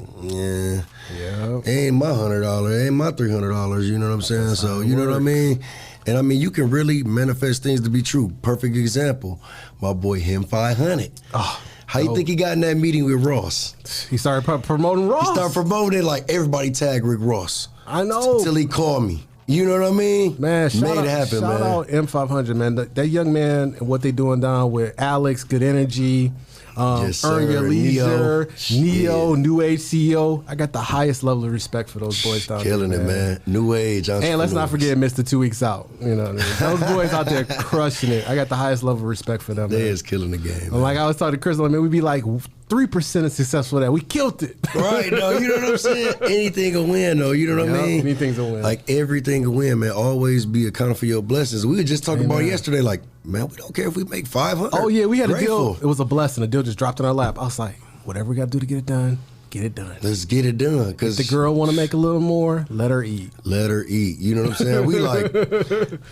ain't my $100, ain't my $300. You know what I'm saying? That's so you know what I mean. And I mean, you can really manifest things to be true. Perfect example, my boy him 500. Oh. How you think he got in that meeting with Ross? He started promoting Ross. He started promoting it like everybody tag Rick Ross. I know. Till he called me. You know what I mean? Man, shout out M500, man. That young man and what they doing down with Alex, Good Energy, yes, Earn Your Leisure, Neo, New Age CEO. I got the highest level of respect for those boys down there. Killing it, man. New Age. And let's not forget Mr. 2 Weeks Out. You know what I mean? Those boys out there crushing it. I got the highest level of respect for them. They is killing the game. Like I was talking to Chris, like, man, we'd be like 3% of successful at that. We killed it. Right, no, you know what I'm saying? Anything will win, though. You know what I mean? Anything's a win. Like everything will win, man. Always be accountable for your blessings. We were just talking about yesterday, like, man, we don't care if we make 500. Oh yeah, we had a deal. It was a blessing. The deal just dropped in our lap. I was like, whatever we got to do to get it done, get it done. Let's get it done. If the girl want to make a little more, let her eat. Let her eat. You know what I'm saying? We like,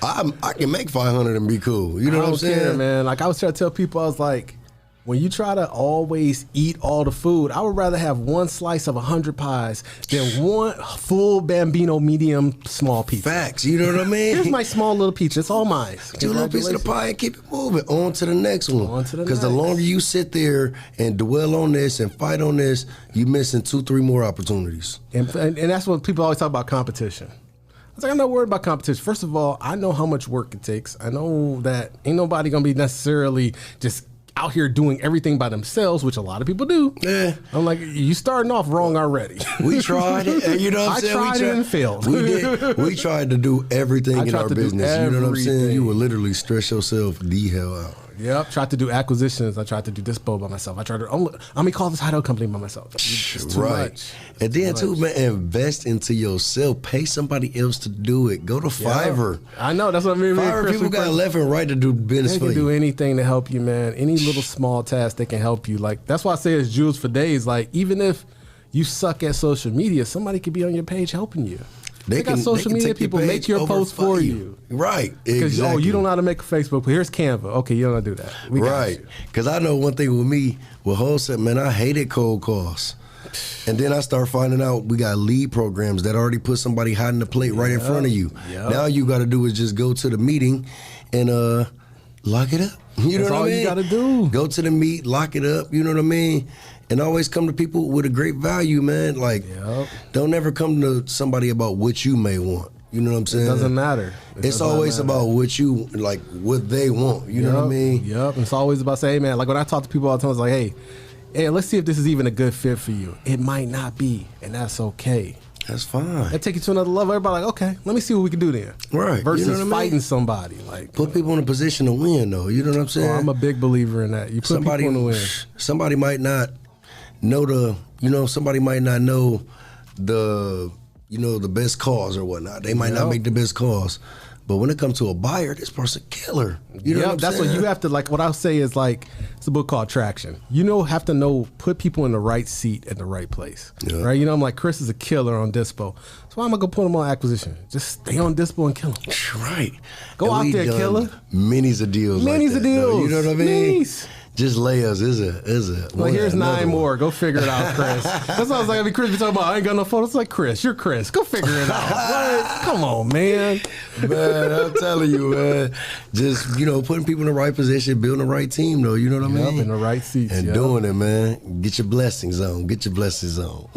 I can make 500 and be cool. You know what I'm saying? Care, man. Like I was trying to tell people, I was like, when you try to always eat all the food, I would rather have one slice of 100 pies than one full Bambino medium small pizza. Facts, you know what I mean? Here's my small little pizza. It's all mine. Do a little piece of the pie and keep it moving. On to the next one. Because the longer you sit there and dwell on this and fight on this, you're missing 2-3 more opportunities. And that's what people always talk about, competition. I was like, I'm not worried about competition. First of all, I know how much work it takes. I know that ain't nobody going to be necessarily just out here doing everything by themselves, which a lot of people do. Yeah. I'm like, you starting off wrong already. We tried it. You know what I'm saying? I tried it and failed. We did. We tried to do everything in our business. You know what I'm saying? You would literally stress yourself the hell out. Yep. Tried to do acquisitions. I tried to do dispo by myself. I tried to call this hideout company by myself. It's too much. And then too, man, invest into yourself. Pay somebody else to do it. Go to Fiverr. I know. That's what I mean. Fiverr people got left and right to do business for you. They can do anything to help you, man. Any little small task, they can help you. Like that's why I say it's jewels for days. Like even if you suck at social media, somebody could be on your page helping you. They got social media people make your post for you. Right. Because, you don't know how to make a Facebook, but here's Canva. Okay, you don't know how to do that. Right. Because I know one thing with me, with wholesale, man, I hated cold calls. And then I start finding out we got lead programs that already put somebody hiding the plate right in front of you. Yep. Now you got to do is just go to the meeting and lock it up. You know what I mean? That's all you got to do. Go to the meet, lock it up. You know what I mean? And always come to people with a great value, man. Like, don't ever come to somebody about what you may want. You know what I'm saying? It doesn't matter. It's always about what you, like, what they want. You know what I mean? Yep. It's always about saying, hey, man, like when I talk to people all the time, it's like, hey, let's see if this is even a good fit for you. It might not be, and that's okay. That's fine. It take you to another level. Everybody like, okay, let me see what we can do then. Right. Versus fighting somebody. Like, put people in a position to win, though. You know what I'm saying? I'm a big believer in that. You put people in the win. Somebody might not know somebody might not know the best cause or whatnot. They might not make the best cause. But when it comes to a buyer, this person killer. You know what I'm saying? That's what you have to, like, what I say is, like, it's a book called Traction. Have to put people in the right seat at the right place. Yeah. Right? I'm like, Chris is a killer on dispo. So why am I going to put him on acquisition? Just stay on dispo and kill him. Right. Go out there, killer. Minis of deals. Minis of deals. No, you know what I mean? Just layers is a. Well, here's 9 more. Go figure it out, Chris. That's what I was like. Chris be talking about. I ain't got no photos. It's like, Chris, you're Chris. Go figure it out. Come on, man. Man, I'm telling you, man. Just putting people in the right position, building the right team, though. You know what I mean? In the right seats, and doing it, man. Get your blessings on. Get your blessings on.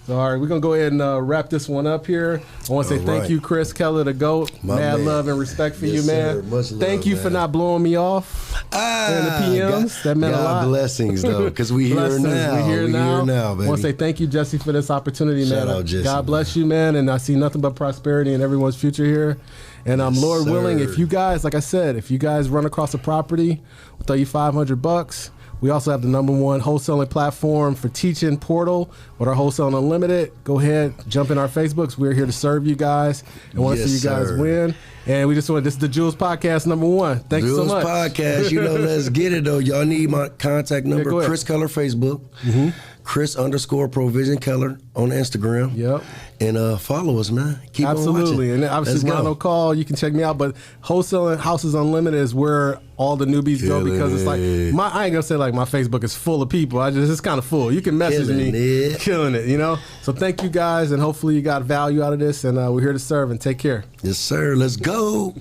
So, all right, we're going to go ahead and wrap this one up here. I want to say thank you, Chris Keller, the GOAT. Mad love and respect for you, man. Much love, thank you for not blowing me off in the PMs. That meant a lot. God blessings, though, because we here now. We're here now, baby. I want to say thank you, Jesse, for this opportunity, man. Shout out, Jesse, God bless you, man, and I see nothing but prosperity in everyone's future here. And Lord willing, if you guys, like I said, if you guys run across a property, we'll throw you $500. We also have the #1 wholesaling platform for teaching, Portal, with our Wholesale Unlimited. Go ahead, jump in our Facebooks. We're here to serve you guys and want to see you guys win. And we just want, this is the Jules Podcast #1. Thank you so much. Jules Podcast, let's get it though. Y'all need my contact number. Yeah, Chris Keller Facebook. Chris_Provision Keller on Instagram. Yep. And follow us, man. Keep on watching. And obviously Ronald Call, you can check me out. But Wholesaling Houses Unlimited is where all the newbies go, because it's like, I ain't gonna say like my Facebook is full of people. It's kind of full. You can message me. Killing it, So thank you guys, and hopefully you got value out of this, and we're here to serve, and take care. Yes, sir. Let's go.